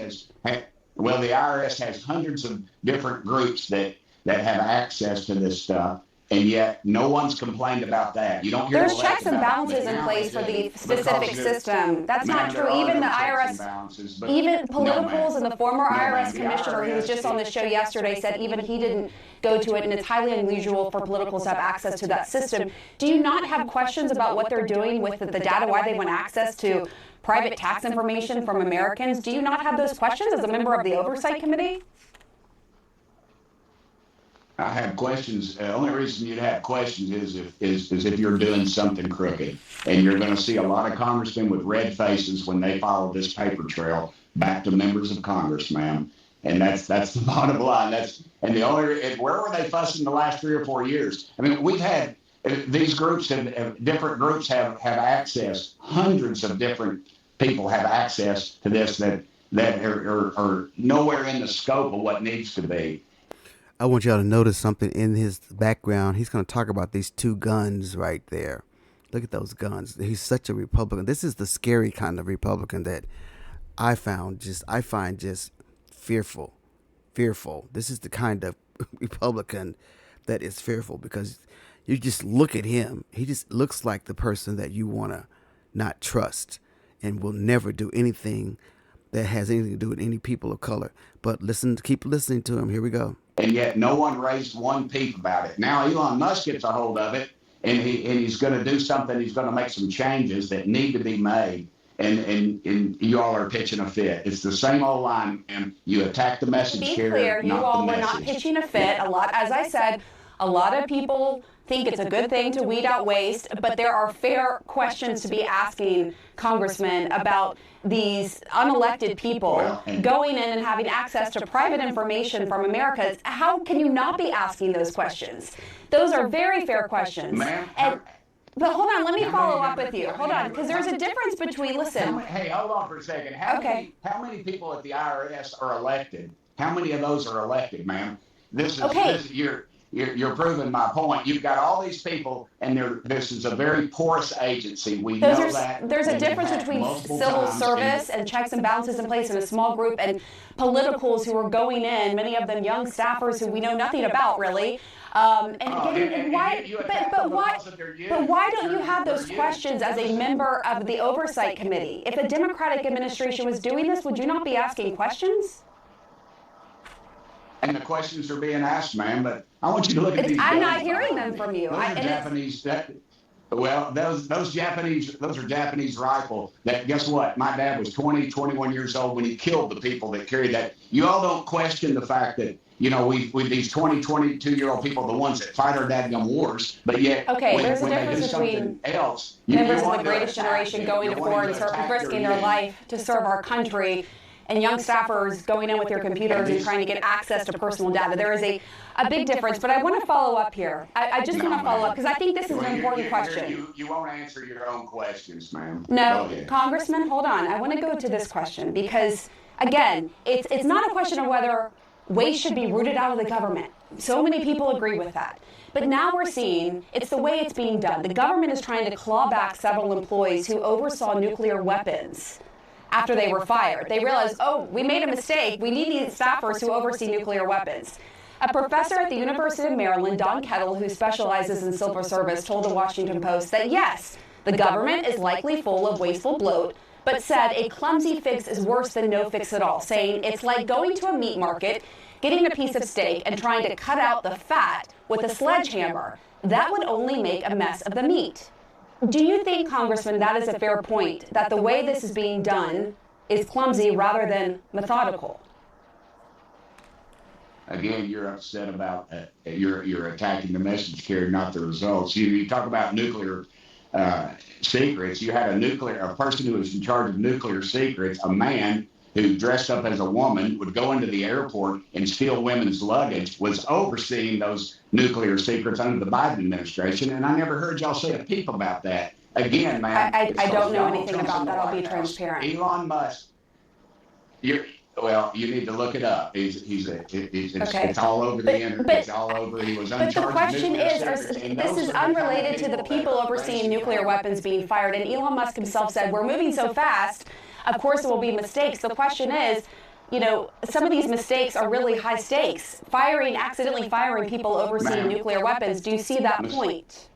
has hundreds of different groups that have access to this stuff. And yet, no one's complained about that. You don't hear. There's checks and balances in place for the specific system. That's not true. Even the IRS, even politicals and the former IRS commissioner who was just on the show yesterday said even he didn't go to it, and it's highly unusual for politicals to have access to that system. Do you not have questions about what they're doing with the data, why they want access to private tax information from Americans? Do you not have those questions as a member of the Oversight Committee? I have questions. The only reason you'd have questions is if you're doing something crooked. And you're going to see a lot of congressmen with red faces when they follow this paper trail back to members of Congress, ma'am. And that's the bottom line. Where were they fussing the last 3 or 4 years? I mean, we've had these groups different groups have access. Hundreds of different people have access to this that are nowhere in the scope of what needs to be. I want y'all to notice something in his background. He's going to talk about these 2 guns right there. Look at those guns. He's such a Republican. This is the scary kind of Republican that I find just fearful. This is the kind of Republican that is fearful, because you just look at him. He just looks like the person that you want to not trust and will never do anything that has anything to do with any people of color. But keep listening to him. Here we go. And yet no one raised one peep about it. Now Elon Musk gets a hold of it, and he's going to do something. He's going to make some changes that need to be made. And you all are pitching a fit. It's the same old line, and you attack the message To be here, clear, you not all the were not message. pitching a fit. A lot, as I said, a lot of people think it's a good thing to weed out waste, but there are fair questions to be asking congressmen about these unelected people going in and having access to private information from Americans. How can you not be asking those questions? Those are very fair questions. Ma'am, But hold on, let me follow up with you. Hold on, because there's a difference between, listen. Hey, hold on for a second. How many people at the IRS are elected? How many of those are elected, ma'am? You're proving my point. You've got all these people, and this is a very porous agency. We know that. There's a difference between civil service and checks and balances in place in a small group and politicals who are going in, many of them young staffers who we know nothing about really. Why don't you have those questions as a member of the oversight committee? If a Democratic administration was doing this, would you not be asking questions? And the questions are being asked, ma'am, but I want you to look at these. I'm not hearing them from you. Those are Japanese. Those are Japanese rifle. That, guess what? My dad was 21 years old when he killed the people that carried that. You all don't question the fact that, you know, we these 22-year-old people, the ones that fight our dadgum wars, but yet there's a difference between members of the greatest generation going to war and risking their life to serve our country, and young staffers going in with their computers and trying to get access to personal data. There is a big difference, but I want to follow up here. I just want to follow up because I think this is an important question. You won't answer your own questions, ma'am. No, Congressman, hold on. I want to go to this question because, again, it's not a question of whether waste should be rooted out of the government. So many people agree with that. But now we're seeing it's the way it's being done. The government is trying to claw back several employees who oversaw nuclear weapons after they were fired. They realized, oh, we made a mistake. We need these staffers who oversee nuclear weapons. A professor at the University of Maryland, Don Kettle, who specializes in civil service, told the Washington Post that yes, the government is likely full of wasteful bloat, but said a clumsy fix is worse than no fix at all, saying it's like going to a meat market, getting a piece of steak and trying to cut out the fat with a sledgehammer. That would only make a mess of the meat. Do you think, Congressman, that is a fair point, that the way this is being done is clumsy rather than methodical? Again, you're upset about you're attacking the message carrier, not the results. You talk about nuclear secrets. You had a person who was in charge of nuclear secrets, a man who dressed up as a woman, would go into the airport and steal women's luggage, was overseeing those nuclear secrets under the Biden administration, and I never heard y'all say a peep about that. Again, man. I don't know anything about that. I'll be transparent. Elon Musk, you need to look it up. It's all over the internet. It's all over. He was uncharged. But the question is, this is unrelated to the people overseeing nuclear weapons being fired. And Elon Musk himself said, we're moving so fast, of course there will be mistakes. The question is, you know, some of these mistakes are really high stakes. Accidentally firing people overseeing nuclear weapons. Do you see that point?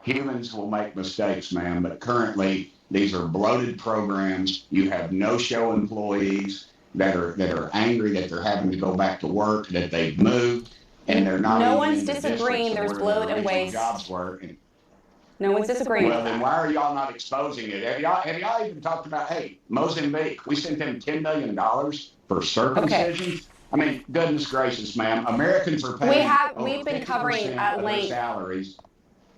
Humans will make mistakes, ma'am, but currently these are bloated programs. You have no-show employees that are angry that they're having to go back to work, that they've moved, and they're not. No one's disagreeing. There's bloat and waste. No one's disagreeing. Well, then why are y'all not exposing it? Have y'all even talked about, hey, Mozambique, we sent them $10 million for circumcisions? Okay. I mean, goodness gracious, ma'am. Americans are paying we've been covering at length salaries.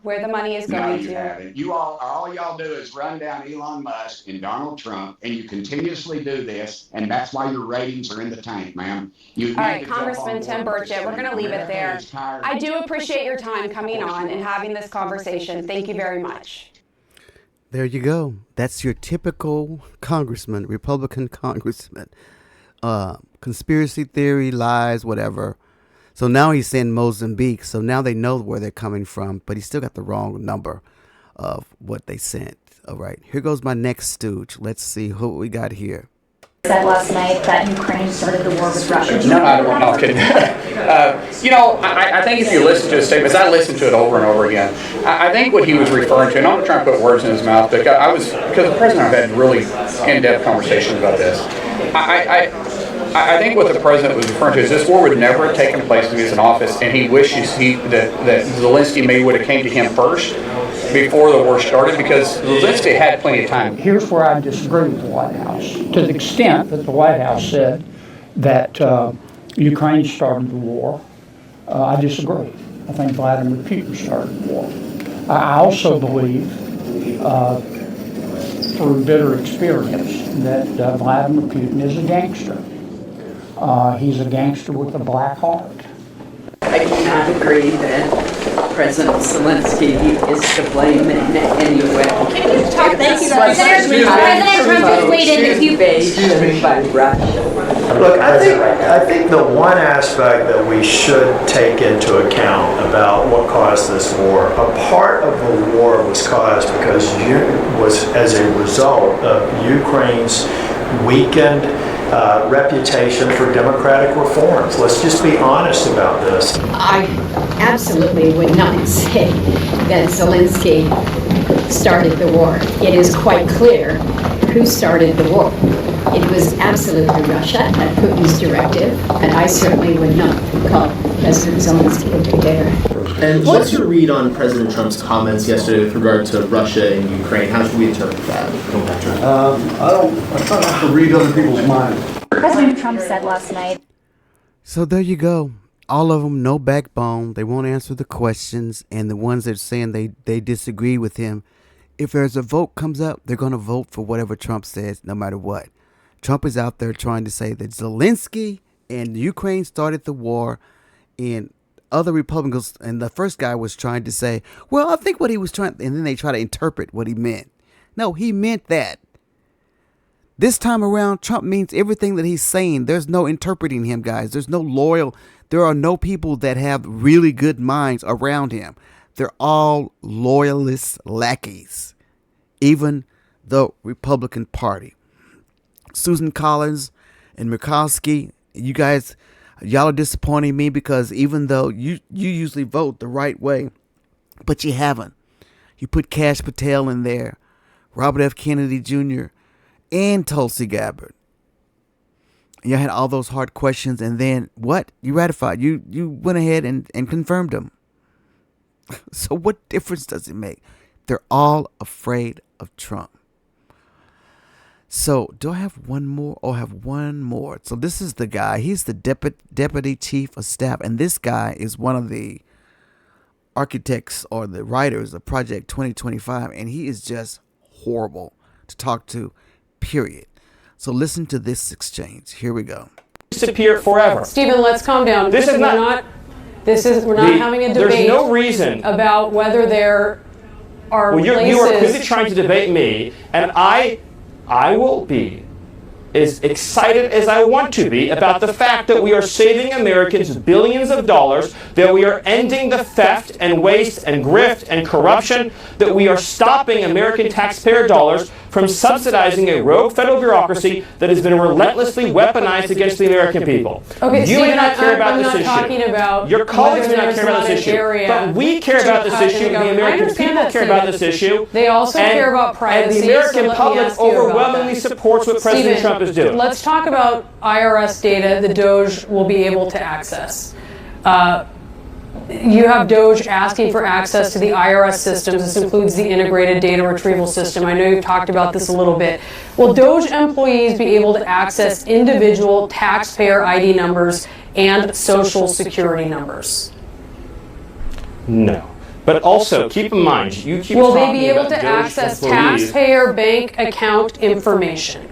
Where the money is going to. No, you haven't. All y'all do is run down Elon Musk and Donald Trump, and you continuously do this, and that's why your ratings are in the tank, ma'am. All right, Congressman Tim Burchett, we're going to leave it there. I do appreciate your time coming on and having this conversation. Thank you very much. There you go. That's your typical congressman, Republican congressman. Conspiracy theory, lies, whatever. So now he's saying Mozambique, so now they know where they're coming from, but he still got the wrong number of what they sent. All right, here goes my next stooge. Let's see who we got here. Said last night that Ukraine started the war with Russia. No, I don't know. Kidding. I think if you listen to his statements, I listened to it over and over again. I think what he was referring to, and I'm not trying to put words in his mouth, but because the president and I have had really in-depth conversations about this. I think what the president was referring to is this war would never have taken place if he was in office, and he wishes that Zelensky maybe would have came to him first before the war started, because Zelensky had plenty of time. Here's where I disagree with the White House. To the extent that the White House said that Ukraine started the war, I disagree. I think Vladimir Putin started the war. I also believe, through bitter experience, that Vladimir Putin is a gangster. He's a gangster with a black heart. I do not agree that President Zelensky is to blame in any way. Can you talk? Thank you, President Trump has weighed in if you. By Russia. Look, I think the one aspect that we should take into account about what caused this war, a part of the war was caused because was as a result of Ukraine's weakened reputation for democratic reforms. Let's just be honest about this. I absolutely would not say that Zelensky started the war. It is quite clear who started the war. It was absolutely Russia at Putin's directive, and I certainly would not call President Zelensky a dictator. And what's your read on President Trump's comments yesterday with regard to Russia and Ukraine? How should we interpret that? I try not to read other people's minds. President Trump said last night. So there you go. All of them, no backbone. They won't answer the questions. And the ones that are saying they disagree with him, if there's a vote comes up, they're going to vote for whatever Trump says, no matter what. Trump is out there trying to say that Zelensky and Ukraine started the war, and other Republicans, and the first guy was trying to say, well, I think what he was trying, and then they try to interpret what he meant. No, he meant that. This time around, Trump means everything that he's saying. There's no interpreting him, guys. There are no people that have really good minds around him. They're all loyalist lackeys, even the Republican Party. Susan Collins and Murkowski, you guys, y'all are disappointing me because even though you usually vote the right way, but you haven't. You put Kash Patel in there, Robert F. Kennedy Jr., and Tulsi Gabbard. You had all those hard questions, and then what? You ratified. You went ahead and confirmed them. So what difference does it make? They're all afraid of Trump. So do I have one more? Oh, I have one more. So this is the guy. He's the deputy chief of staff, and this guy is one of the architects or the writers of Project 2025, and he is just horrible to talk to, period. So listen to this exchange. Here we go. Disappear forever. Stephen, let's calm down. We're not having a debate. There's no reason about whether there are places. You are clearly trying to debate me, and I will be as excited as I want to be about the fact that we are saving Americans billions of dollars, that we are ending the theft and waste and grift and corruption, that we are stopping American taxpayer dollars from subsidizing a rogue federal bureaucracy that has been relentlessly weaponized against the American people. Okay, you may not care about I'm this not issue. Talking about your colleagues may not care about this issue, but we care about this issue. The American people care about this issue. They also care about privacy. And the American public overwhelmingly supports what President Trump is doing. Let's talk about IRS data the DOJ will be able to access. You have DOJ asking for access to the IRS systems. This includes the integrated data retrieval system. I know you've talked about this a little bit. Will DOJ employees be able to access individual taxpayer ID numbers and social security numbers? No. But also, keep in mind, you keep Will talking they be able about to DOJ access employees. taxpayer bank account information?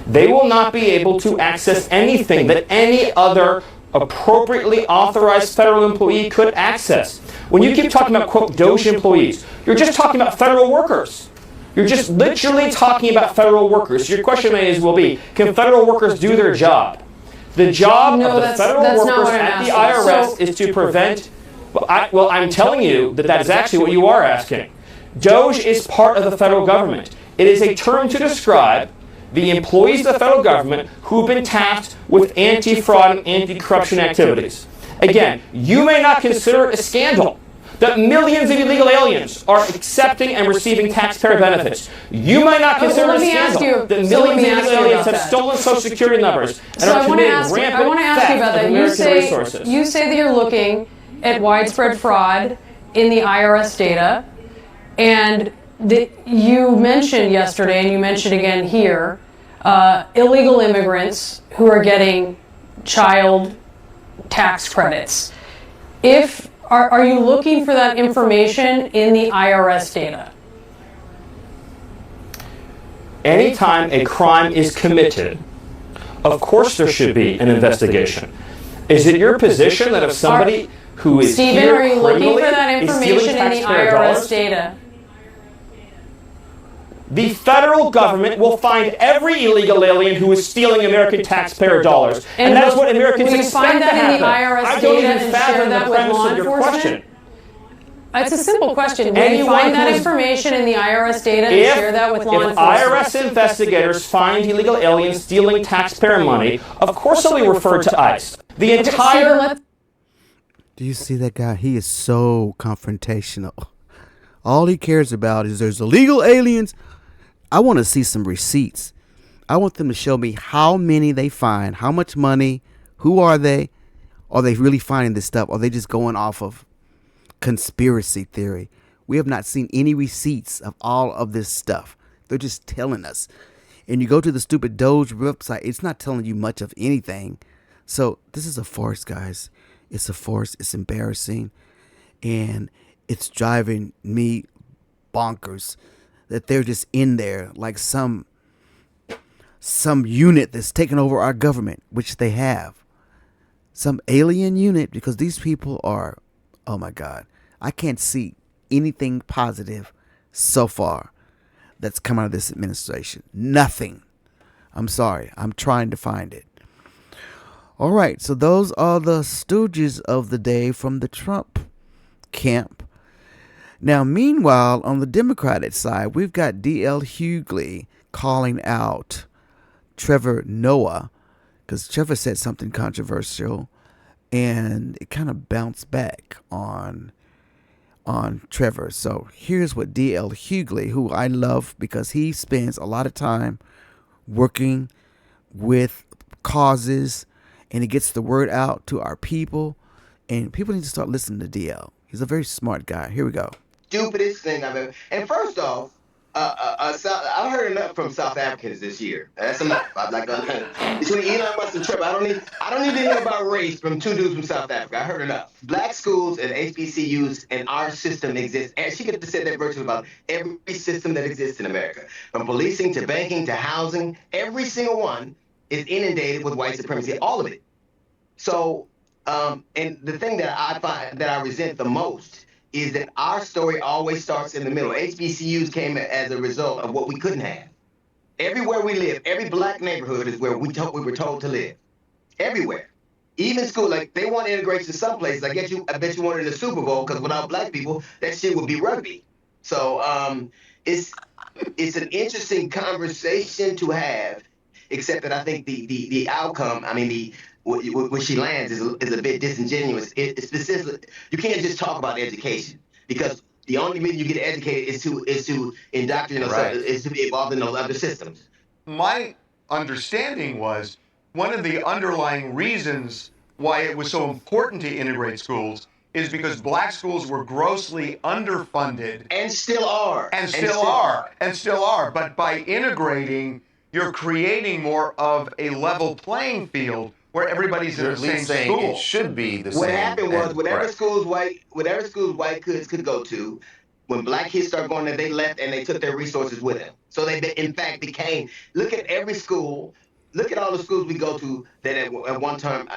They will not be able to access anything that any other appropriately authorized federal employee could access. When you keep talking about, quote, DOJ employees, you're just talking about federal workers. You're just literally talking about federal workers. Your question will be, can federal workers do their job? The job of the federal workers at the IRS is to prevent, well, I'm telling you that is actually what you are asking. DOJ is part of the federal government. It is a term to describe the employees of the federal government who've been tasked with anti-fraud and anti-corruption activities. Again, you may not consider it a scandal that millions of illegal aliens are accepting and receiving taxpayer benefits. You might not consider it a scandal that millions of illegal aliens have stolen Social Security numbers and are committing rampant I want to ask you about that. resources. You say that you're looking at widespread fraud in the IRS data, and you mentioned yesterday, and you mentioned again here, illegal immigrants who are getting child tax credits. Are you looking for that information in the IRS data? Anytime a crime is committed, of course there should be an investigation. Is it your position that if somebody who is Stephen, here are you looking for that criminally information in the IRS data? The federal government will find every illegal alien who is stealing American taxpayer dollars. And that's what Americans will you expect find that to happen. in the IRS I don't data even and fathom share the that with premise law of your enforcement? question. It's a simple question. Will you Anyone find that who is- information in the IRS data and share that with law If enforcement? IRS investigators find illegal aliens stealing taxpayer money, of course they'll be referred to ICE. The entire... Do you see that guy? He is so confrontational. All he cares about is there's illegal aliens. I want to see some receipts. I want them to show me how many they find, how much money, who are they? Are they really finding this stuff? Or are they just going off of conspiracy theory? We have not seen any receipts of all of this stuff. They're just telling us. And you go to the stupid Doge website, it's not telling you much of anything. So this is a farce, guys. It's a farce. It's embarrassing. And it's driving me bonkers that they're just in there like some unit that's taking over our government, which they have. Some alien unit, because these people are, oh my God, I can't see anything positive so far that's come out of this administration. Nothing. I'm sorry. I'm trying to find it. All right. So those are the stooges of the day from the Trump camp. Now, meanwhile, on the Democratic side, we've got D.L. Hughley calling out Trevor Noah because Trevor said something controversial and it kind of bounced back on Trevor. So here's what D.L. Hughley, who I love because he spends a lot of time working with causes and he gets the word out to our people, and people need to start listening to DL. He's a very smart guy. Here we go. Stupidest thing I've ever. And first off, I've heard enough from South Africans this year. That's enough. I'm not gonna. Between Elon Musk and Trump, I don't need to hear about race from two dudes from South Africa. I heard enough. Black schools and HBCUs and our system exists. And she could have said that virtually about every system that exists in America, from policing to banking to housing. Every single one is inundated with white supremacy. All of it. So, and the thing that I find that I resent the most is that our story always starts in the middle. HBCUs came as a result of what we couldn't have. Everywhere we live, every black neighborhood is where we were told to live. Everywhere. Even school, like they want integration some places. I bet you want it in the Super Bowl because without black people, that shit would be rugby. So it's an interesting conversation to have, except that I think the outcome, I mean where she lands is a bit disingenuous. It's specific. You can't just talk about education because the only reason you get educated is to indoctrinate yourself, is to be involved in those other systems. My understanding was one of the underlying reasons why it was so important to integrate schools is because black schools were grossly underfunded. And still are. And still are. But by integrating, you're creating more of a level playing field where everybody's in the same school. It should be the same. What happened was whatever schools white kids could go to, when black kids started going there, they left and they took their resources with them. So they in fact became, look at every school, look at all the schools we go to that at one time,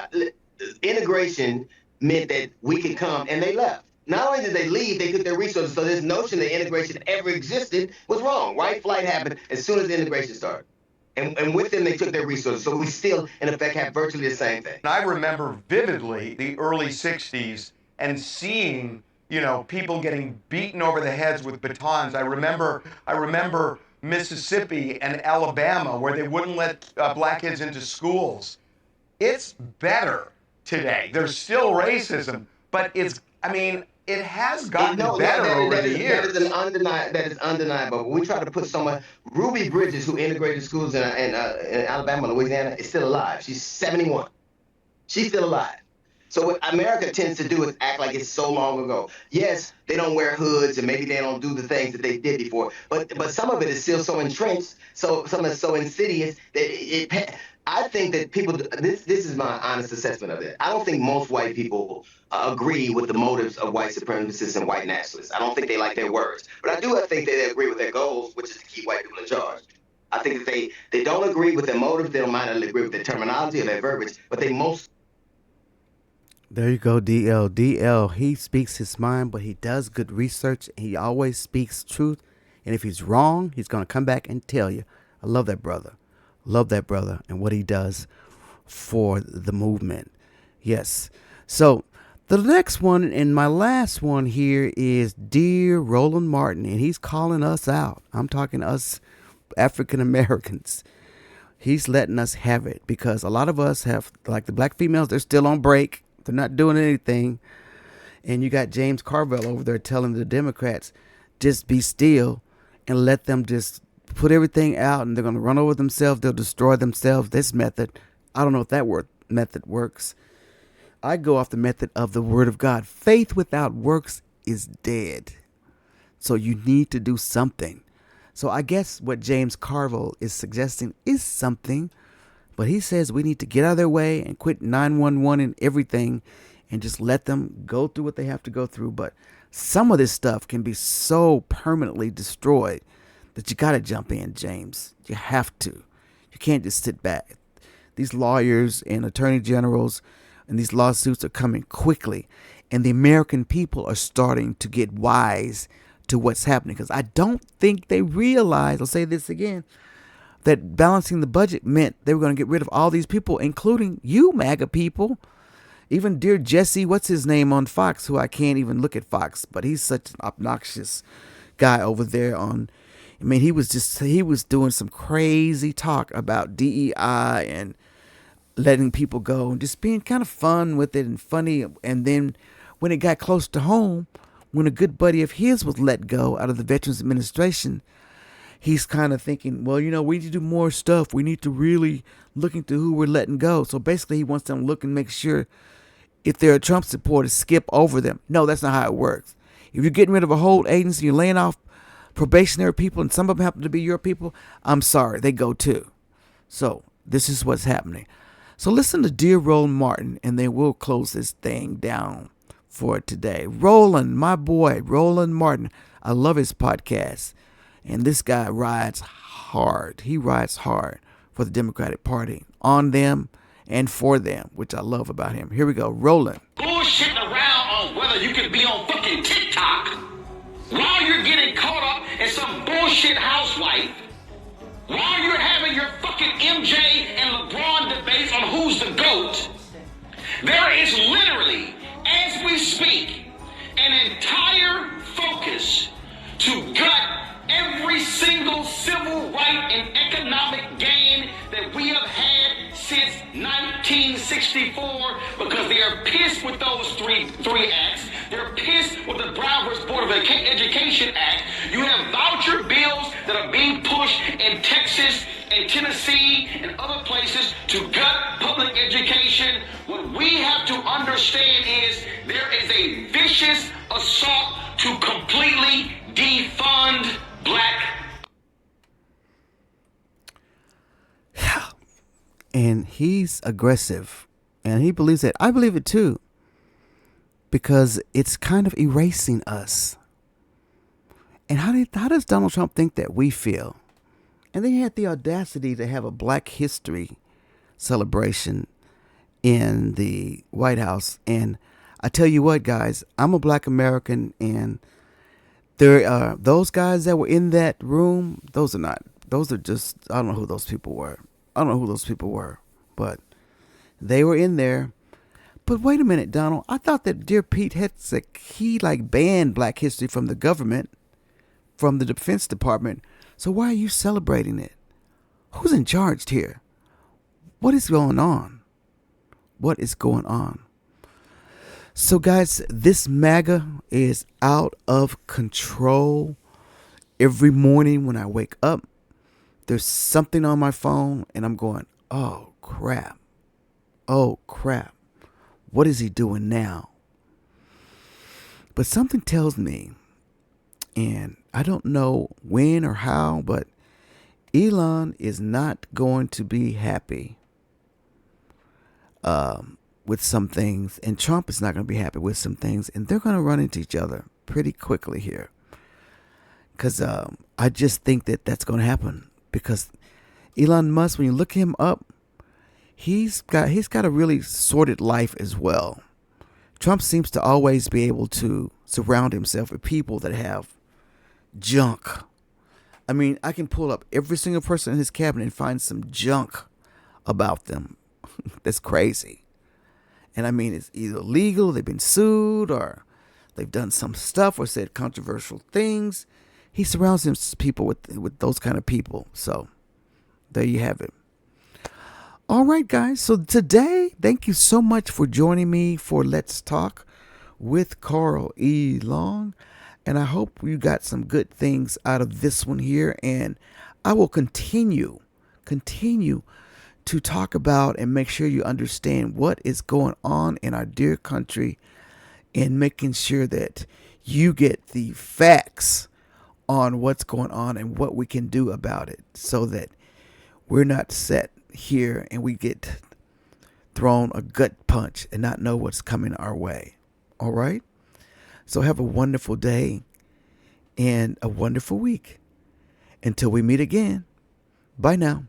integration meant that we could come and they left. Not only did they leave, they took their resources. So this notion that integration ever existed was wrong. White flight happened as soon as the integration started. And with them, they took their resources. So we still, in effect, have virtually the same thing. I remember vividly the early 60s and seeing, people getting beaten over the heads with batons. I remember Mississippi and Alabama, where they wouldn't let black kids into schools. It's better today. There's still racism, but it has gotten better over the years. That is undeniable. We try to put someone, Ruby Bridges, who integrated schools in Alabama, Louisiana, is still alive. She's 71. She's still alive. So what America tends to do is act like it's so long ago. Yes, they don't wear hoods and maybe they don't do the things that they did before, but some of it is still so entrenched, so some is so insidious that I think that people. This is my honest assessment of it. I don't think most white people agree with the motives of white supremacists and white nationalists. I don't think they like their words, but I do think that they agree with their goals, which is to keep white people in charge. I think that they don't agree with their motives. They don't might not agree with their terminology or their verbiage, but they most. There you go, DL. DL, he speaks his mind, but he does good research. He always speaks truth. And if he's wrong, he's going to come back and tell you. I love that brother. Love that brother and what he does for the movement. Yes. So the next one and my last one here is Dear Roland Martin. And he's calling us out. I'm talking us African Americans. He's letting us have it because a lot of us have, like the black females, they're still on break. They're not doing anything. And you got James Carville over there telling the Democrats, just be still and let them just put everything out and they're going to run over themselves. They'll destroy themselves. This method, I don't know if that method works. I go off the method of the word of God. Faith without works is dead. So you need to do something. So I guess what James Carville is suggesting is something. But he says we need to get out of their way and quit 911 and everything and just let them go through what they have to go through. But some of this stuff can be so permanently destroyed that you got to jump in, James. You have to. You can't just sit back. These lawyers and attorney generals and these lawsuits are coming quickly. And the American people are starting to get wise to what's happening. Because I don't think they realize, I'll say this again, that balancing the budget meant they were going to get rid of all these people, including you, MAGA people. Even dear Jesse, what's his name on Fox, who I can't even look at Fox, but he's such an obnoxious guy over there on. I mean, he was doing some crazy talk about DEI and letting people go and just being kind of fun with it and funny. And then when it got close to home, when a good buddy of his was let go out of the Veterans Administration, he's kind of thinking, well, we need to do more stuff. We need to really look into who we're letting go. So basically he wants them to look and make sure if they're a Trump supporter, skip over them. No, that's not how it works. If you're getting rid of a whole agency, you're laying off probationary people, and some of them happen to be your people, I'm sorry, they go too. So this is what's happening. So listen to Dear Roland Martin, and then we'll close this thing down for today. Roland, my boy, Roland Martin. I love his podcast. And this guy rides hard. He rides hard for the Democratic Party, on them and for them, which I love about him. Here we go. Roland. Bullshitting around on whether you can be on fucking TikTok while you're getting caught up in some bullshit housewife, while you're having your fucking MJ and LeBron debates on who's the GOAT. There is literally, as we speak, an entire focus to gut every single civil right and economic gain that we have had since 1964 because they are pissed with those three acts. They're pissed with the Brown vs. Board of Education Act. You have voucher bills that are being pushed in Texas and Tennessee and other places to gut public education. What we have to understand is there is a vicious assault to completely defund black. And he's aggressive. And he believes it. I believe it too. Because it's kind of erasing us. And how does Donald Trump think that we feel? And they had the audacity to have a Black History celebration in the White House. And I tell you what, guys, I'm a Black American, and there are those guys that were in that room. Those are just, I don't know who those people were. But they were in there. But wait a minute, Donald. I thought that dear Pete Hegseth, he banned Black History from the government, from the Defense Department. So why are you celebrating it? Who's in charge here? What is going on? What is going on? So guys, this MAGA is out of control. Every morning when I wake up, there's something on my phone and I'm going, oh crap. Oh crap. What is he doing now? But something tells me, and I don't know when or how, but Elon is not going to be happy with some things, and Trump is not going to be happy with some things, and they're going to run into each other pretty quickly here. Because I just think that that's going to happen. Because Elon Musk, when you look him up, he's got a really sordid life as well. Trump seems to always be able to surround himself with people that have junk. I mean, I can pull up every single person in his cabinet and find some junk about them. That's crazy. And I mean, it's either legal, they've been sued, or they've done some stuff or said controversial things. He surrounds himself people with those kind of people. So there you have it. All right, guys. So today, thank you so much for joining me for Let's Talk with Carl E. Long. And I hope you got some good things out of this one here. And I will continue to talk about and make sure you understand what is going on in our dear country and making sure that you get the facts on what's going on and what we can do about it so that we're not set here and we get thrown a gut punch and not know what's coming our way. All right? So have a wonderful day and a wonderful week. Until we meet again. Bye now.